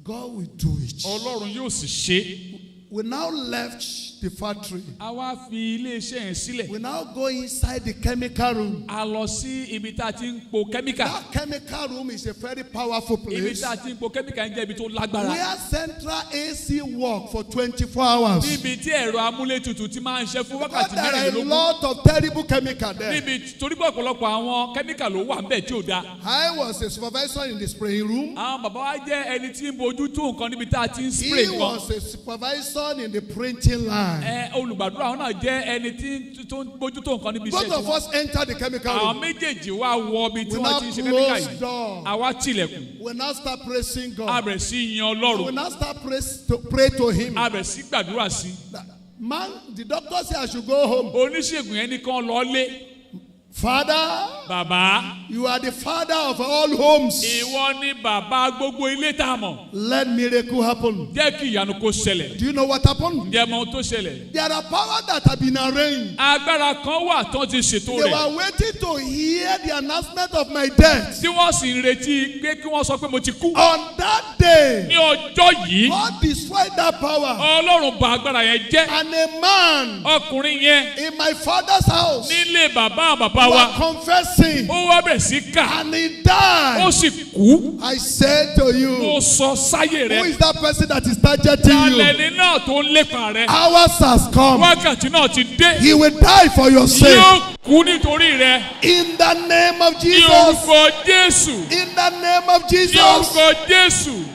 "God will do it." Ọlọ́run yóò sì ṣe. We now left the factory. a wá fi iléeṣẹ́ yẹn sílẹ̀. We now go inside the chemical room. a lọ sí ibi tá a ti ń po kẹ́míkà. That chemical room is a very powerful ibi place tá a ti ń po kẹ́míkà ń jẹ́ ibi tó lágbára. where central AC work for 24 hours. níbi tí ẹ̀rọ amúlétutù ti máa ń ṣe fún But wákàtí there are a mẹ́rìnlélógún. lot of terrible chemical there. níbi torí pé ọ̀pọ̀lọpọ̀ àwọn kẹ́míkà ló wà ńbẹ̀ tí ò da. I was a supervisor in the spraying room. àwọn bàbá wa jẹ́ ẹni tí ń bójú tó nǹkan níbi tá a ti ń spray He nǹkan. was a supervisor in the printing line. olùgbàdúrà àwọn náà jẹ́ ẹni tí tó ń bójú tó nǹkan níbi iṣẹ́ Both of tiwọn. us entered the chemical àwọn room. méjèèjì wá wọ ibi tí We wọ́n now ti ń ṣe kẹ́míkà close yìí. door. àwa tilẹ̀kùn. We now start praising a God. bẹ̀rẹ̀ sí yan We Ọlọ́run. now start to pray to Him. a bẹ̀rẹ̀ sí gbàdúrà sí. Man, the doctor said I should go home. oníṣègùn yẹn nìkan lọ lé. Father, bàbá you are the father of all homes. ìwọ ni bàbá gbogbo ilé tá a mọ̀. Let miracle happen. jẹ́ kí ìyanu kó ṣẹlẹ̀. Do you know what happened? ǹjẹ́ mọ ohun tó ṣẹlẹ̀. There are powers that have been arranged. agbára kan wà tán ti ṣètò They rẹ̀. were waiting to hear the announcement of my death. tí wọ́n sì ń retí pé kí wọ́n sọ pé mo ti kú. On that day, ní ọjọ́ yìí God destroyed that power. Ọlọ́run bà agbára yẹn jẹ́. And a man ọkùnrin yẹn in my father's house nílé bàbá wa was confessing counting. ó wá bẹ̀rẹ̀ sí kà And he ó died. sì kú. I said to mo you, sọ sáyé who rẹ is that person that is targeting you? alẹ́ni náà tó ń lépa rẹ Hours has come. wákàtí náà ti dé He will die for your sake. yóò kú nítorí rẹ In the name of ní Jesus. orúkọ Jésù In the name of ní Jesus. orúkọ Jésù.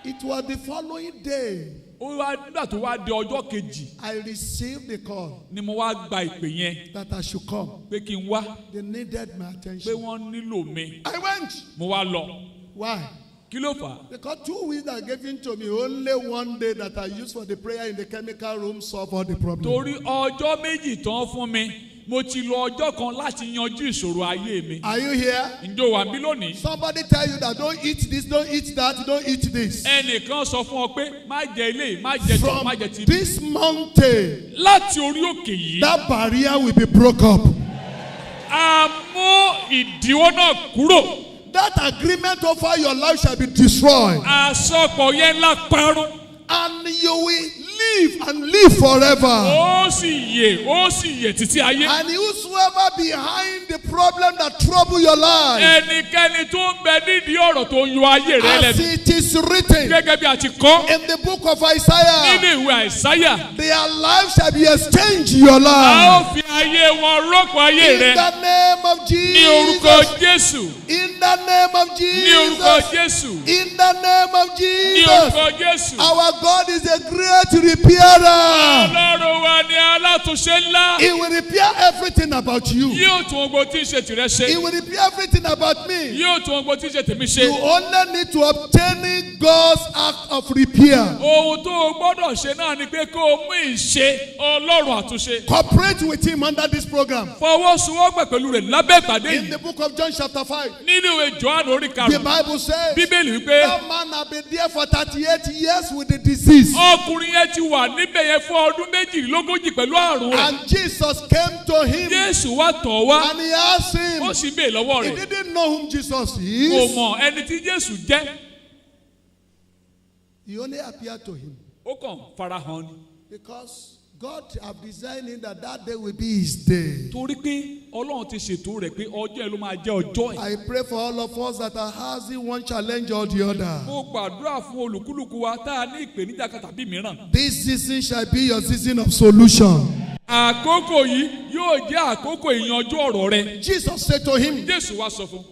It was the following day ó wá nígbà tó wá di ọjọ́ kejì I received the call ni mo wá gba ìpè yẹn that I should come. pé kí n wá They needed my pé attention. wọ́n nílò mi I went. mo wá lọ Why? kí ló fà á. Because 2 weeks are given to me, only one day that I used for the prayer in the chemical room solve all the problems. torí ọjọ́ méjì tán fún mi mo ti lo ọjọ́ kan láti yanjú ìṣòro ayé mi. Are you here? ǹjọ́ wà mí lónìí. Somebody tell you that don't eat this, don't eat that, don't eat this. ẹnìkan sọ fún ọ pé má jẹ ilé má jẹ tó From má jẹ tìbí. this mountain, láti orí òkè yìí that barrier will be broke up. a mú ìdíwọ́ náà kúrò. That agreement over your life shall be destroyed. àsopọ̀ yẹn ńlá parun. And you will live and live forever. ó sì yè títí ayé. And whosoever behind the problem that trouble your life, ẹnikẹ́ni tó ń bẹ nídìí ọ̀rọ̀ tó ń yọ ayé rẹ as lẹ́nu. it is written gẹ́gẹ́ bí a ti kọ́ in the book of Isaiah, nínú ìwé àìsáyà. their life shall be exchanged your a life. ó fi ayé wọn rọ́pò ayé In rẹ. the name of ní orúkọ Jesus. Jésù. In the name of ní orúkọ Jesus. Jésù. In the name of ní Jesus. orúkọ Jésù. Our God is a great repairer. Ọlọ́run wa ni alátúnṣe ńlá. He will repair everything about you. Yóò tún ogbó tí ń ṣe tìrẹ He ṣe. will repair everything about me. Yóò tún ogbó tí ń ṣe tèmi You ṣe. only need to obtain God's act of repair. Ohun tó o gbọ́dọ̀ ṣe náà ni pé kó o mú ìṣe Ọlọ́run àtúnṣe. Cooperate with him under this program. Fọwọ́sowọ́pọ̀ pẹ̀lú rẹ̀ lábẹ́ ìpàdé In yìí. the book of John chapter 5, Nínú ìwé Jòhánù orí the karùn-ún. Bible says, Bíbélì wípé that man had been there for 38 years with the disease. ọkùnrin yẹn ti wà níbẹ̀ yẹn fún ọdún méjìlélógójì pẹ̀lú àrùn rẹ̀. And Jesus came to him Jésù wá tọ̀ wá. and he asked Ó him, sì béè lọ́wọ́ he rẹ̀. didn't know whom Jesus Kò is. mọ̀ ẹni tí Jésù jẹ́. He only appeared to him Ó kàn farahàn ni. because God have designed it that that day will be his day. Torí pé Ọlọ́run ti ṣètò rẹ̀ pé ọjọ́ ẹ̀ ló máa jẹ́ ọjọ́ ẹ̀. I pray for all of us that are having one challenge or the other. Mo gbàdúrà fún olùkúlùkù wa tá a ní ìpèníjà kan tàbí mìíràn. This season shall be your season of solution. Àkókò yìí yóò jẹ́ àkókò ìyanjú ọ̀rọ̀ rẹ. Jesus said to him, Jésù wá sọ fún.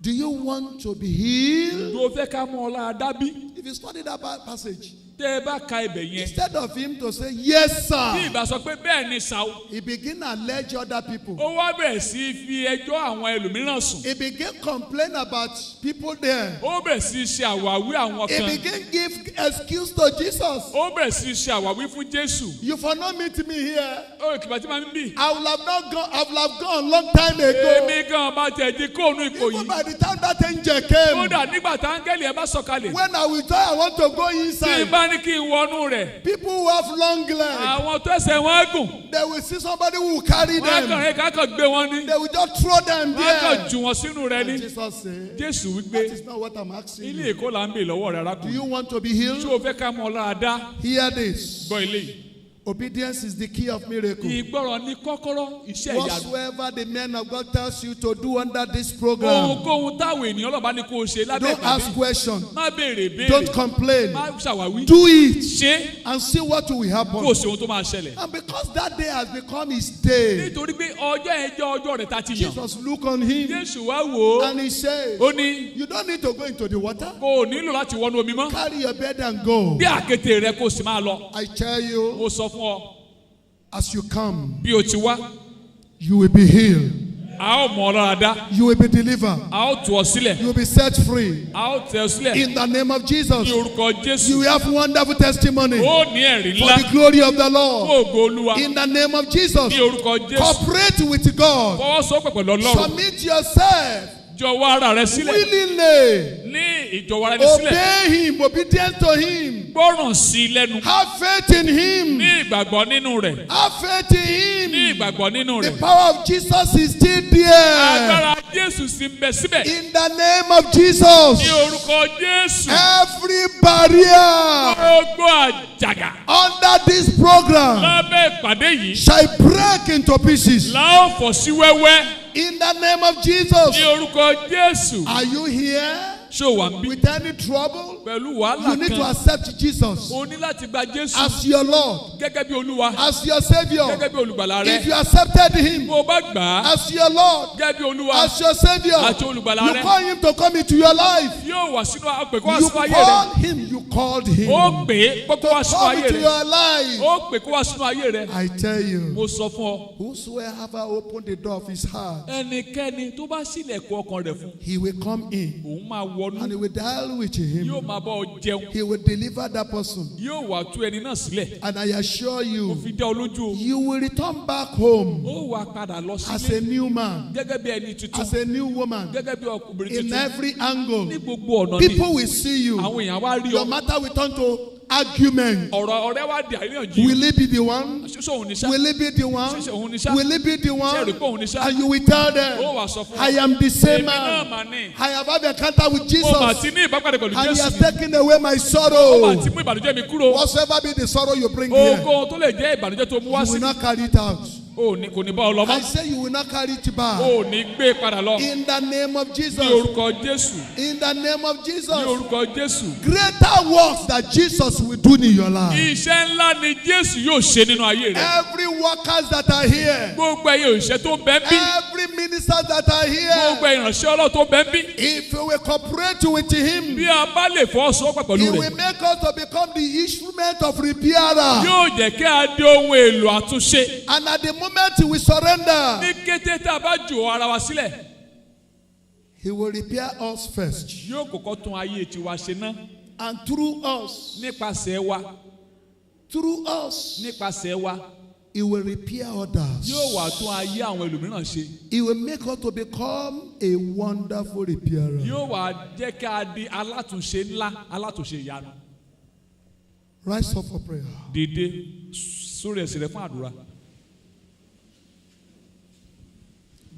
do you want to be healed? Tó fẹ́ ká mọ́ ọ lára dábí. If you study that passage, Tẹ́ ẹ bá ka ibẹ̀ yẹn. instead of him to say, yes, Bí sir, ìbá sọ pé bẹ́ẹ̀ ni sá o. he began to allege other people. Ó wá bẹ̀rẹ̀ sí fi ẹjọ́ àwọn ẹlòmíràn sùn. He began complain about people there. Ó bẹ̀rẹ̀ sí ṣe àwáwí àwọn He kan. began give excuse to Jesus. Ó bẹ̀rẹ̀ sí ṣe àwáwí fún Jésù. You for not meet me here. Ó kìbà tí màá ń bì. I will have not gone. I will have gone long time ago. Èmi gan bá tẹ̀ di kóònù ipò Even yìí. by the time that angel came, Kódà nígbà tá áńgẹ́lì ẹ bá sọ̀kalẹ̀. when I will tell I want to go Tí inside, bá ní kí n wọnú rẹ̀. people who have long legs, Àwọn tó ẹsẹ̀ wọn gùn. they will see somebody who will carry Wọ́n á kàn them. rẹ̀ kákan gbé wọn ní. They will just throw them Wọ́n á kàn there. jù wọn sínú rẹ̀ And ní. Jesus said, Jésù that wípé is not what I'm asking ilé you. Èkó là ń bè lọ́wọ́ rẹ̀ Do arákùnrin. you want to be Tí healed? o fẹ́ ká mọ lára dá, Hear this. gbọ́ ilé yìí. Obedience is the key of miracle. Ìgbọràn ni kọ́kọ́rọ́ iṣẹ́ ìyanu. Whatsoever the man of God tells you to do under this program, Ohunkóhun táwọn ènìyàn ọlọ́ba ní kó o ṣe lábẹ́ don't ask ìpàdé. questions. Má béèrè béèrè. Don't complain. Má ṣàwáwí. Do it Ṣé and see what will kó happen. o ṣe ohun tó máa ṣẹlẹ̀. And because that day has become his day, Nítorí pé ọjọ́ yẹn jẹ́ ọjọ́ rẹ̀ tá a ti yàn. Jesus looked on him Jésù wá wò ó. and he said, Ó ní you don't need to go into the water. kó o nílò láti wọnú omi mọ́. Carry your bed and go. Bí àkéte rẹ kó o sì máa lọ. I tell you, Mo sọ fún ọ as you come, bí o ti wá. you will be healed. A ó mọ̀ ọ́ lára dá. You will be delivered. A ó tú ọ sílẹ̀. You will be set free. A ó tẹ̀ ọ sílẹ̀. In the name of Jesus, Ní orúkọ Jésù. you will have wonderful testimony Ó ní ẹ̀rí for ńlá. the glory of the Fún Lord. ògo Olúwa. In the name of Jesus, Ní orúkọ Jésù. cooperate with God. Fọwọ́sowọ́pọ̀ pẹ̀lú Ọlọ́run. Submit yourself Jọ̀wọ́ ara rẹ sílẹ̀. willingly. Ní ìjọwọ́ ara rẹ sílẹ̀. Obey him, obedient to him. Gbọ́ràn sí i lẹ́nu. Have faith in him. Ní ìgbàgbọ́ nínú rẹ̀. Have faith in Ní him. ìgbàgbọ́ nínú The rẹ̀. power of Jesus is still there. Agbára Jésù sì ń bẹ síbẹ̀. In the name of Jesus, Ní orúkọ Jésù. every barrier Gbogbo àjàgà. under this program Lábẹ́ ìpàdé yìí. shall break into pieces. La ó fọ́ sí wẹ́wẹ́. In the name of ní Jesus. orúkọ Jésù. Are you here Ṣé o wà ń bí? with any trouble? Pẹ̀lú You wàhálà need to kan. accept Jesus O ní láti gba Jésù as your Lord, gẹ́gẹ́ bí Olúwa. as your Savior. Gẹ́gẹ́ bí olùgbàlà If rẹ. you accepted Him Bó o bá gbà á as your Lord, gẹ́gẹ́ bí Olúwa. as your Savior, Àti olùgbàlà you rẹ. call Him to come into your life. Yóò wá sínú àpèkọ́ wá You sínú ayé rẹ. called Him, you called Him. Ó pè é pé kó wá sínú Come ayé into rẹ. your life. Ó pè kó wá sínú ayé rẹ. I tell you, Mo sọ fún ọ. whosoever opened the door of his heart, Ẹnikẹ́ni tó bá ṣílẹ̀kùn ọkàn rẹ̀ fún. he will come in Òun máa wọnú. and he will deal with Yóò him. máa bá ọ jẹun. He will deliver that person. Yóò wá tú ẹni náà sílẹ̀. And I assure Ó you, fi dá ọ lójú o. you will return back home Ó wá padà lọ as sílé. a new man, Gẹ́gẹ́ bí ẹni tuntun. as a new woman, Gẹ́gẹ́ bí ọkùnrin in tuntun. every angle. Ní gbogbo ọ̀nà ni. People will see you. Àwọn èèyàn wá rí Your ọ. matter will turn to argument. Ọ̀rọ̀ ọ̀rẹ́ wá di àríyànjiyàn. Will it be the one? Ṣé òun ní sá? Will it be the one? Ṣé òun ní sá? Will it be the Ṣé one? ẹ̀rí pé òun ní sá? And you will tell Ó them, wá sọ fún I ọ. am the same Èmi náà man. mà ní. I have had an encounter with Mo mà Jesus. ti ní ìbápadà pẹ̀lú And he has Jésù. taken away my Ó mà sorrow. ti mú ìbànújẹ́ mi kúrò. Whatsoever be the sorrow you bring here, Ohunkóhun tó lè jẹ́ ìbànújẹ́ tó mú wá you sí. will not carry it out. Kò ní bá ọ lọ I mọ́. say you will not carry it back. Ò ní gbé padà lọ. In the name of Ní Jesus. orúkọ Jésù. In the name of Ní Jesus. orúkọ Jésù. Greater works that Jesus will do in your life. Iṣẹ́ ńlá ni Jésù yóò ṣe nínú ayé rẹ. Every workers that are here, Gbogbo ẹ̀yin òṣìṣẹ́ tó ń bẹ ń bí. every ministers that are Gbogbo here, ìránṣẹ́ Ọlọ́run tó ń bẹ ń bí. if you will cooperate with Him, Bí a bá lè fọwọ́sowọ́pọ̀ pẹ̀lú He rẹ̀. will make us to become the instrument of repairer. Yóò jẹ́ kí a di ohun èlò àtúnṣe. And at the moment we surrender, Ní kété tá a bá jù ara wa sílẹ̀. He will repair us first. Yóò kọ́kọ́ tún ayé tiwa ṣe ná. And through us, Nípasẹ̀ wa. Nípasẹ̀ wa. He will repair others. Yóò wá tún ayé àwọn ẹlòmíràn ṣe. He will make us to become a wonderful repairer. Yóò wá jẹ́ kí a di alátúnṣe ńlá, alátúnṣe ìyanu. Rise up for prayer. Dìde sórí ẹsẹ̀ rẹ fún àdúrà.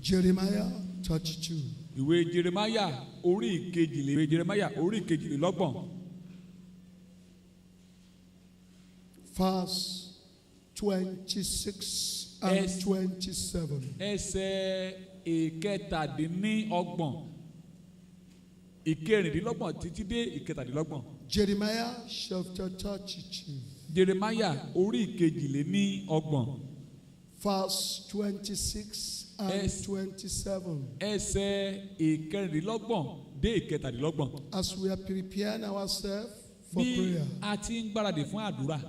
Jeremiah 32. Ìwé Jeremiah orí ìkejìlélọ́gbọ̀n. Verse 26 and Yes. 27. Ẹsẹ̀ ìkẹtàdínlọ́gbọ̀n. Ìkẹrìndínlọ́gbọ̀n títí dé ìkẹtàdínlọ́gbọ̀n. Jeremiah chapter 32. Jeremiah orí ìkejìlélọ́gbọ̀n. Verse 26 and Yes. 27. Ẹsẹ̀ ìkẹrìndínlọ́gbọ̀n dé ìkẹtàdínlọ́gbọ̀n. As we are preparing ourselves for Bí prayer, a ti ń gbáradì fún àdúrà.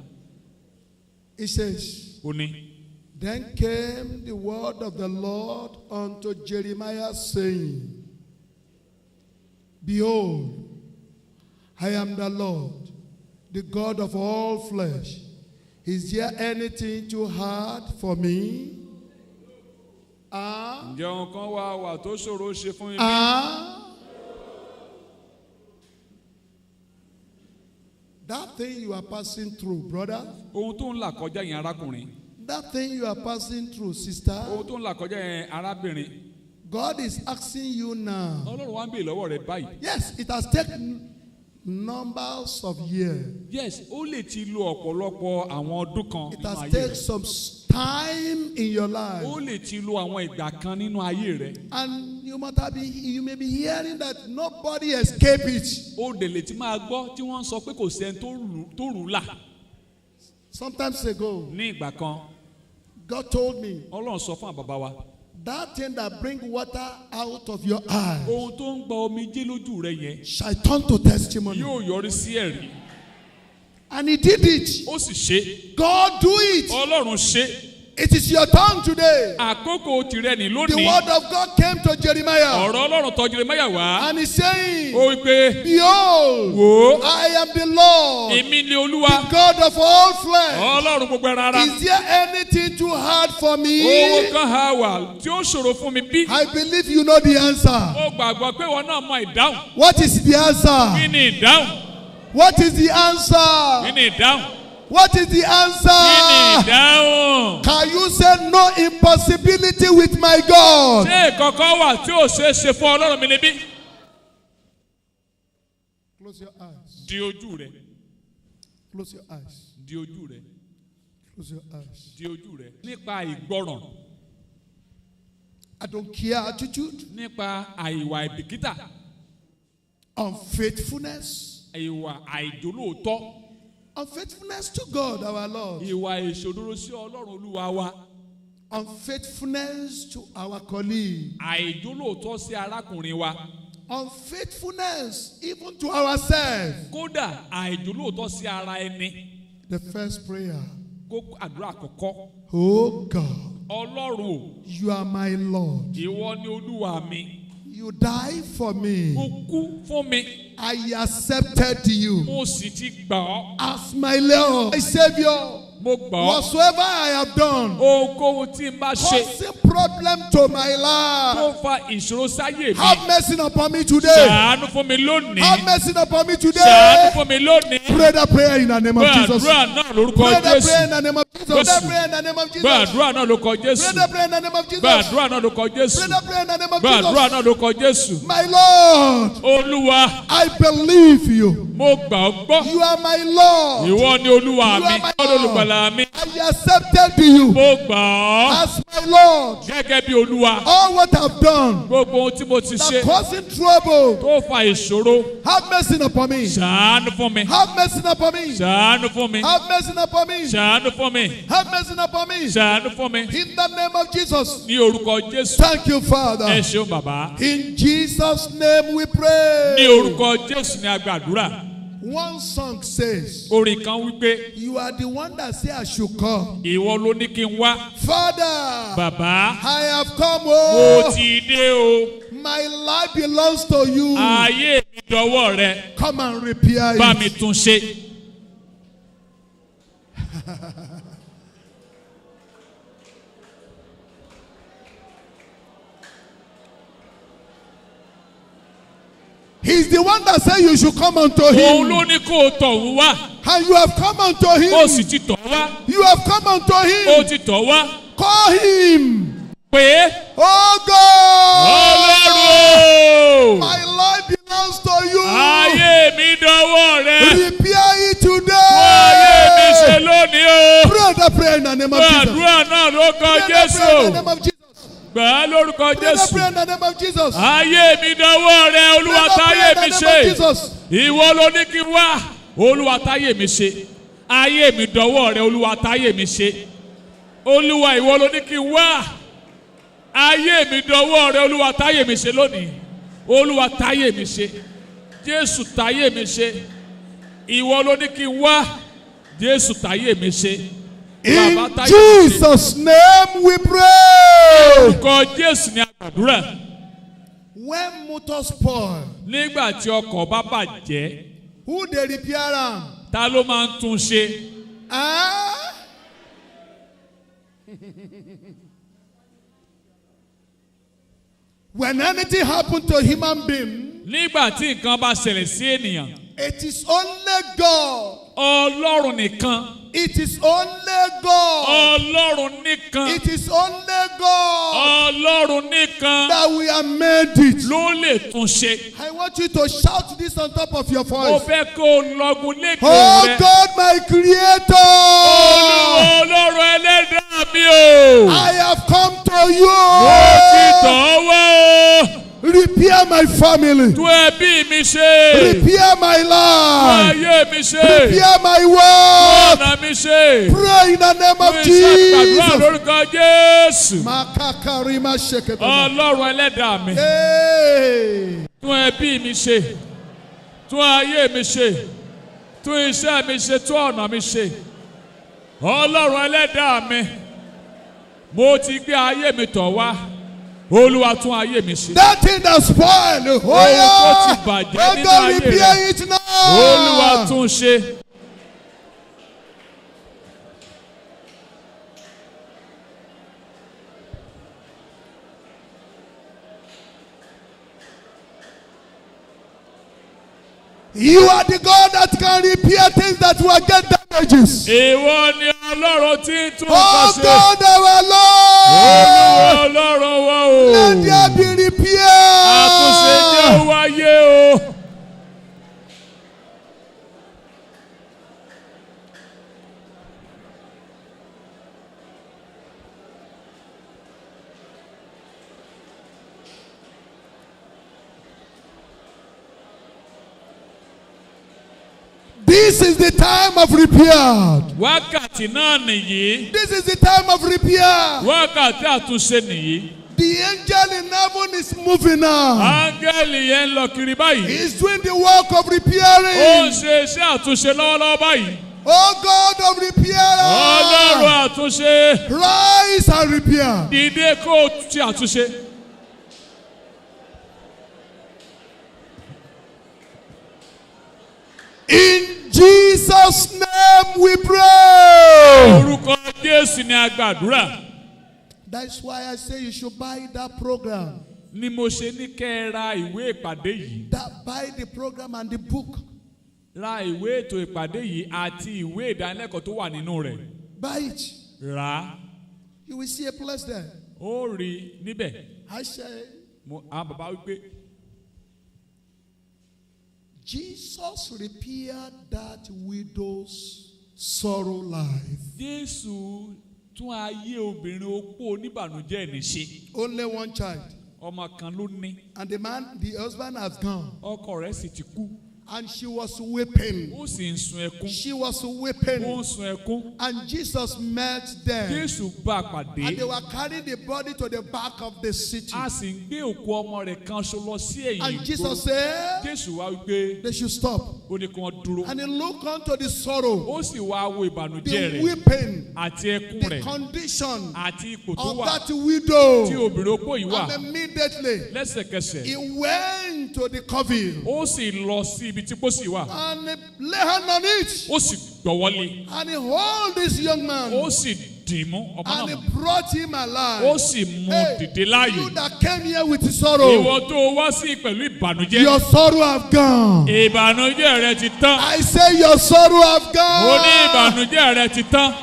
it says, Ó ní. Then came the word of the Lord unto Jeremiah, saying, Behold, I am the Lord, the God of all flesh. Is there anything too hard for me? Ǹjẹ́ ohun kan wà tó ṣòro ṣe fún mi? That thing you are passing through, brother. Ohun tó ń là kọjá yẹn arákùnrin. That thing you are passing through, sister. Ohun tó ń là kọjá yẹn arábìnrin. God is asking you now. Ọlọ́run wá ń bèè lọ́wọ́ rẹ báyìí. Yes, it has taken numbers of years. Yes, ó lè ti lo ọ̀pọ̀lọpọ̀ àwọn ọdún kan It nínú has ayé taken rẹ. some time in your life. Ó lè ti lo àwọn ìgbà kan nínú ayé rẹ. And you may be hearing that nobody escape it. Ó dẹ̀ lè ti máa gbọ́ tí wọ́n ń sọ pé kò sẹ́ni tó rù ú là. Sometimes ago, Ní ìgbà kan, God told me Ọlọ́run sọ fún àbàbá wa. that thing that bring water out of your eyes Ohun tó ń gba omijé lójú rẹ yẹn shall turn to testimony. yóò yọrí sí ẹ̀rí. And he did it. Ó sì ṣe. God do it. Ọlọ́run ṣe. It is your turn today. Àkókò tirẹ̀ ní The lónìí. word of God came to Jeremiah. Ọ̀rọ̀ Ọlọ́run tọ̀ Jeremáyà wá. And he's saying, Ó wí pé, Behold, wò ó, I am the Lord, èmi ni Olúwa. the God of all flesh. Ọlọ́run gbogbo ẹran ara. Is there anything too hard for me? Ohun kan ha wà tí ó ṣòro fún mi bí. I believe you know the answer. Ó gbàgbọ́ pé wọn náà mọ ìdáhùn. What is the Kí answer? ni ìdáhùn? What is the Kí answer? ni ìdáhùn? What is the Kí ni answer? ìdáhùn? Can you say no impossibility with my God? Ṣé ìkọ̀kọ̀ wà tí ò ṣeé ṣe fún Ọlọ́run mi níbí? Close your eyes. Di ojú rẹ̀. Close your eyes. Di ojú rẹ̀. Close your eyes. Di ojú rẹ̀. Nípa ìgbọràn. I don't care attitude, nípa àìwà ìbìkítà, unfaithfulness, ìwà àìjólóòtọ́, unfaithfulness to God our Lord, ìwà ìṣòdodo sí Ọlọ́run Olúwa wa, unfaithfulness to our colleague, àìjólóòtọ́ sí arákùnrin wa, unfaithfulness even to ourselves. kódà àìjólóòtọ́ sí ara ẹni. The first prayer, Kókó àdúrà àkọ́kọ́, oh God, Ọlọ́run o, you are my Lord. ìwọ ni Olúwa mi, You died for me. o kú fún mi, I accepted you mo sì ti gbà ọ́, as my Lord, my Savior. mo gbà ọ́. Whatsoever I have done, Ohunkóhun tí n bá ṣe causing problem to my life, tó fa ìṣòro sáyé mi, have mercy upon me today. ṣàánú fún mi lónìí, Have mercy upon me ṣàánú today. fún mi lónìí. Pray that prayer in the name of Jesus. Gbàdúrà náà lórúkọ Pray that prayer in Jésù. the name of Jesus. Pray that prayer in the name of Jesus. Gbàdúrà náà lórúkọ Pray Jésù. that prayer in the name of Jesus. Gbàdúrà náà lórúkọ Jésù. Pray that prayer in the name of Gbàdúrà Jesus. náà lórúkọ Jésù. My Lord, Olúwa, I believe you. mo gbà ọ́ gbọ́. You are my Lord. Ìwọ ni Olúwa You mi, are my ọdún olùgbàlà mi. I accepted you Mo gbà ọ́ as my Lord. gẹ́gẹ́ bí Olúwa. All what I've done Gbogbo ohun tí mo ti that ṣe causing trouble, tó fa ìṣòro, have mercy upon me. ṣàánú fún mi. Have mercy upon me. Ṣàánú fún mi. Have mercy upon me. Ṣàánú fún mi. Have mercy upon me. Ṣàánú fún mi. In the name of Jesus. Ní orúkọ Jésù. Thank you, Ẹ Father. ṣeun bàbá. In Jesus' name we Ní pray. orúkọ Jésù ni a gbàdúrà. One song says, Orin kan wípé you are the one that say I should come. ìwọ ló ní kí n wá. Father, Bàbá, I have come. mo Oh, ti dé o. my life belongs to you. Ayé mi dọwọ́ rẹ. Come and repair Bá mi it. tún ṣe. He's the one that said you should come unto Òun ló him. ní kó o tọ̀ ń wá. And you have come unto Ó sì him. ti tọ̀ wá. You have come unto Ó him. ti tọ̀ wá. Call him. Pé Oh God. Ọlọ́run o. My life belongs to you. Ayé mi dọwọ́ rẹ. Repair it Ayé mi ṣe today. lónìí o. Pray that prayer in the name of Jesus. Gbàdúrà náà lórúkọ Pray that Jésù. prayer in the name of Jesus. Gbà á lórúkọ Pray that Jésù. prayer in the name of Jesus. Ayé mi dọwọ́ rẹ, Pray Olúwa that prayer táyé in mi the name of ṣe. Jesus. Ìwọ ló ní kí n wá. Olúwa táyé mi ṣe. Ayé mi dọwọ́ rẹ, Olúwa táyé mi ṣe. Olúwa ìwọ ló ní kí n wá. Ayé mi dọwọ́ rẹ, Olúwa táyé mi ṣe lónìí. Olúwa táyé mi ṣe. Jésù táyé mi ṣe. Ìwọ ló ní kí n wá. Jésù táyé mi ṣe. In Bàbá táyé mi ṣe. Jesus' name we pray. Orúkọ Jésù ni a gbàdúrà. When motor spoil, Nígbà tí ọkọ̀ bá bàjẹ́, who dey repair am? ta ló máa ń tún ṣe? Ah? When anything happen to human being, Nígbà tí nǹkan bá ṣẹlẹ̀ sí ènìyàn, it is only God. Ọlọ́run nìkan. It is only God. Ọlọ́run nìkan. It is only God Ọlọ́run nìkan that we have made it. ló lè tún ṣe. I want you to shout this on top of your Mo voice. fẹ́ kó o lọ́gun lẹ́kọ̀ọ́ Oh rẹ. God, my Creator, Ọlọ́run ẹlẹ́dàá mi o. I have come to Mo ti you. tọ̀ ọ́ wá o. Repair my family. Tún ẹbí mi ṣe. Repair my Tún life. ayé mi ṣe. Repair my work. Tún ọ̀nà mi ṣe. Pray in the name Fún of iṣẹ́ gbàdúrà Jesus. lórúkọ Jésù. Makakarima sheketama. Ọlọ́run ẹlẹ́dàá mi. Hey. Tún ẹbí mi ṣe. Tún ayé mi ṣe. Tún iṣẹ́ mi ṣe. Tún ọ̀nà mi ṣe. Ọlọ́run ẹlẹ́dàá mi. Mo ti gbé ayé mi tọ̀ wá. Olúwa tún ayé mi ṣe. That thing that spoiled. Oh tó yeah. ti bàjẹ́ Oh nínú God, ayé repair rẹ. it now. Olúwa tún ṣe. You are the God that can repair things that will get damages. Ìwọ ni Ọlọ́run tí ń tún nǹkan Oh ṣe. God, our Olúwa Lord, Ọlọ́run wa o. let there be Àtúnṣe jẹ́ repair. wáyé o. This is the time of repair. wákàtí náà nìyí. This is the time of repair. wákàtí àtúnṣe nìyí. The angel in heaven is moving now. áńgẹ́lì yẹn ń lọ kiri báyìí. He's doing the work of ó ń repairing. ṣe iṣẹ́ àtúnṣe lọ́wọ́lọ́wọ́ báyìí. Oh God of repair. ọlọ́run àtúnṣe. Rise and repair. dìde kó o ti àtúnṣe. In Jesus' name we pray. orúkọ Jésù ni a gbàdúrà. That's why I say you should buy that program. ni mo ṣe ní kẹ́ ẹ ra ìwé ìpàdé yìí. Buy the program and the book. ra ìwé ètò ìpàdé yìí àti ìwé ìdánilẹ́kọ̀ọ́ tó wà nínú rẹ̀. Buy it. rà á. You will see a place there. ó rí i níbẹ̀. I say, àwọn bàbá wípé Jesus repaired that widow's sorrow life. Jésù tún ayé obìnrin opó oníbànújẹ́ ní ṣe. Only one child. ọmọ kan ló ní. And the husband has gone. ọkọ rẹ̀ sì ti kú. And she was weeping. ó sì ń sun ẹkún. She was ó weeping. ń sun ẹkún. And Jesus met them. Jésù bá a And pàdé. they were carrying the body to the back of the city. a sì ń gbé òkú ọmọ rẹ̀ kan ṣo lọ sí ẹ̀yìn And ìgboro. Jesus said, Jésù wá wípé they should stop. ó ní kí wọ́n dúró. And he looked unto the sorrow, ó sì wá wo ìbànújẹ́ the rẹ̀ weeping, àti ẹkún the rẹ̀ condition àti ipò tó of wà that widow. tí obìnrin opó yìí wà. And immediately, lẹ́sẹ̀kẹsẹ̀ he went to the coffin ó sì lọ sí ibi tí pósí wà. and he lay hand on it. ó sì gbọ́wọ́lé. And he hold this young man ó sì dìímú ọmọ and náà. he brought him ó alive. sì mú Hey, dìde you láàyè. that came here with sorrow, ìwọ tó wá sí pẹ̀lú ìbànújẹ́. your sorrow have gone. ìbànújẹ́ rẹ ti tán. I say your sorrow have ó ní gone. ìbànújẹ́ rẹ ti tán.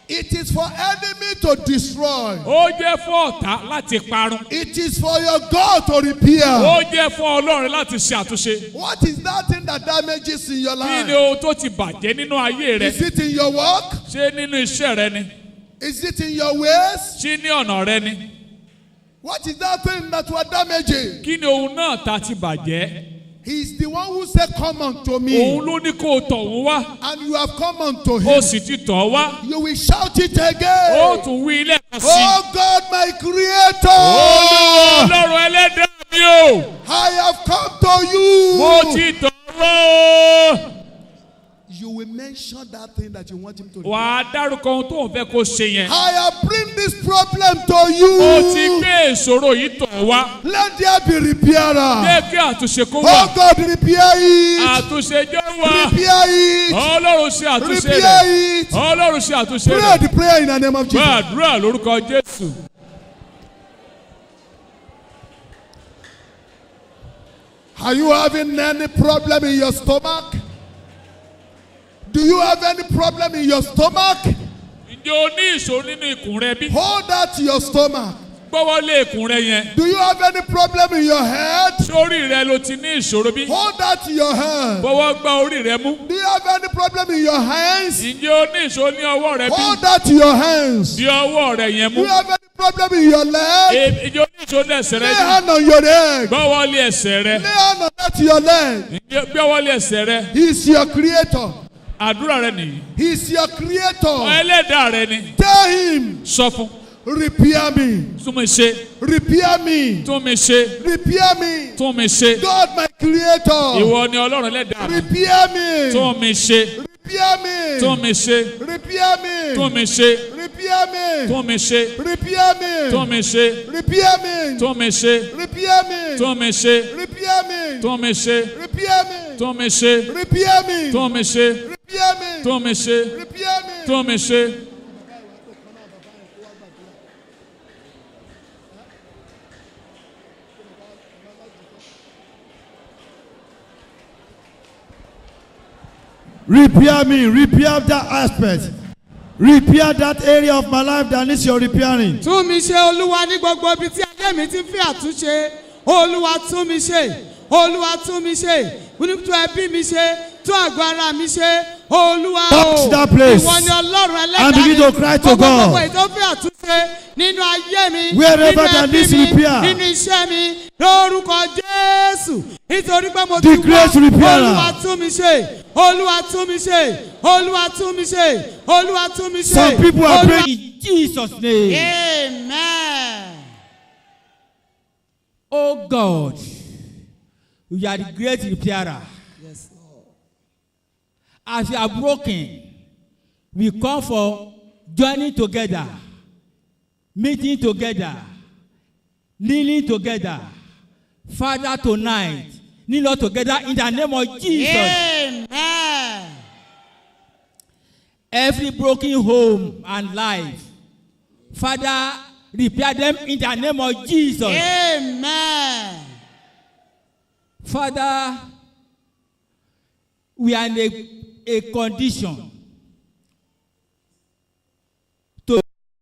It is for enemy to destroy. ó jẹ́ fún ọ̀tá láti parun. It is for your God to repair. ó jẹ́ fún Ọlọ́run láti ṣe àtúnṣe. What is that thing that damages in your kí ni life? ohun tó ti bàjẹ́ nínú ayé rẹ? Is it in your work? ṣé nínú iṣẹ́ rẹ ni? Is it in your ways? ṣé ní ọ̀nà rẹ ni? What is that thing that you are damaging? kí ni ohun náà ta ti bàjẹ́? He's the one who said, come unto me. òun ló ní kó o tọ̀ òun wá. And you have come unto ó him. sì ti tọ̀ ọ́ wá. You will shout it ó again. tún wí lẹ́ẹ̀kan sí i. Oh God, my Olúwa creator, Ọlọ́run ẹlẹ́dàá mi o. I have come to mo you. ti tọ̀ ọ́ wá. You will mention that thing that you want him to do. wà á dárúkọ ohun tó ń fẹ́ kó ṣe yẹn. I have bring this problem to ó ti you. gbé ìṣòro yìí tọ̀ ọ́ wá. Let there be repairer. jẹ́ kí àtúnṣe kó Oh wà. God, repair it. àtúnṣe jẹ́ wà. Repair it. Ọlọ́run ṣe àtúnṣe Repair rẹ̀. it. Ọlọ́run ṣe àtúnṣe Pray rẹ̀. the prayer in the name of Jesus. gbàdúrà lórúkọ Jésù. Are you having any problem in your stomach? Do you have any problem in your stomach? ǹjẹ́ o ní ìṣòro nínú ikùn rẹ bí? Hold that to your stomach. gbọ́wọ́ lé ikùn rẹ yẹn. Do you have any problem in your head? sórí rẹ ló ti ní ìṣòro bí? Hold that to your hand. gbọ́wọ́ gbá orí rẹ mú. Do you have any problem in your hands? ǹjẹ́ o ní ìṣòro ní ọwọ́ rẹ bí? Hold that to your hands. di ọwọ́ rẹ yẹn Do mú. you have any problem in your leg? ǹjẹ́ o ní ìṣòro ní ẹsẹ̀ rẹ Lay bí? hand on your leg. gbọ́wọ́ lé ẹsẹ̀ rẹ. Lay hand on that to your leg. ǹjẹ́ gbọ́wọ́ lé ẹsẹ̀ rẹ. He is your creator. àdúrà rẹ nìyí. He is your creator. ẹlẹ́dàá rẹ ni. Tell him, sọ fún. repair me. tún mi ṣe. Repair me. tún mi ṣe. Repair me. tún mi ṣe. God, my creator. ìwọ ni Ọlọ́run ẹlẹ́dàá mi. Repair me. tún mi ṣe. Repair me. tún mi ṣe. Repair me. tún mi ṣe. Repair me. tún mi ṣe. Repair me. tún mi ṣe. Repair me. tún mi ṣe. Repair me. tún mi ṣe. Repair me. tún mi ṣe. Repair me. tún mi ṣe. Repair me. tún mi ṣe. Repair me. tún mi ṣe. Repair me. tún mi ṣe. Repair me, repair that aspect. Repair that area of my life that needs your repairing. Tún mi ṣe Olúwa ní gbogbo ibi tí ayé mi ti ń fi àtúnṣe. Olúwa tún mi ṣe. Olúwa tún mi ṣe. Tún ẹbí mi ṣe. Tún àgọ́ ara mi ṣe. Olúwa Touch o. that place. Ìwọ ni Ọlọ́run ẹlẹ́dàá And begin to cry to God. Gbogbo ètò fi àtúnṣe nínú ayé mi. Wherever nínú that ẹbí needs mi, repair. nínú iṣẹ́ mi. Lórúkọ Jésù. Nítorí pé mo The ti great wá. repairer. Olúwa tún mi ṣe. Olúwa tún mi ṣe. Olúwa tún mi ṣe. Olúwa tún mi ṣe. Some people are Olúwa- praying in Jesus' name. Amen. Oh God, you are the great repairer. Yes, Lord. As you are broken, we come for joining together, meeting together, kneeling together. Father, tonight, kneel together in the name of Jesus. Amen. Every broken home and life, Father, repair them in the name of Jesus. Amen. Father, we are in a condition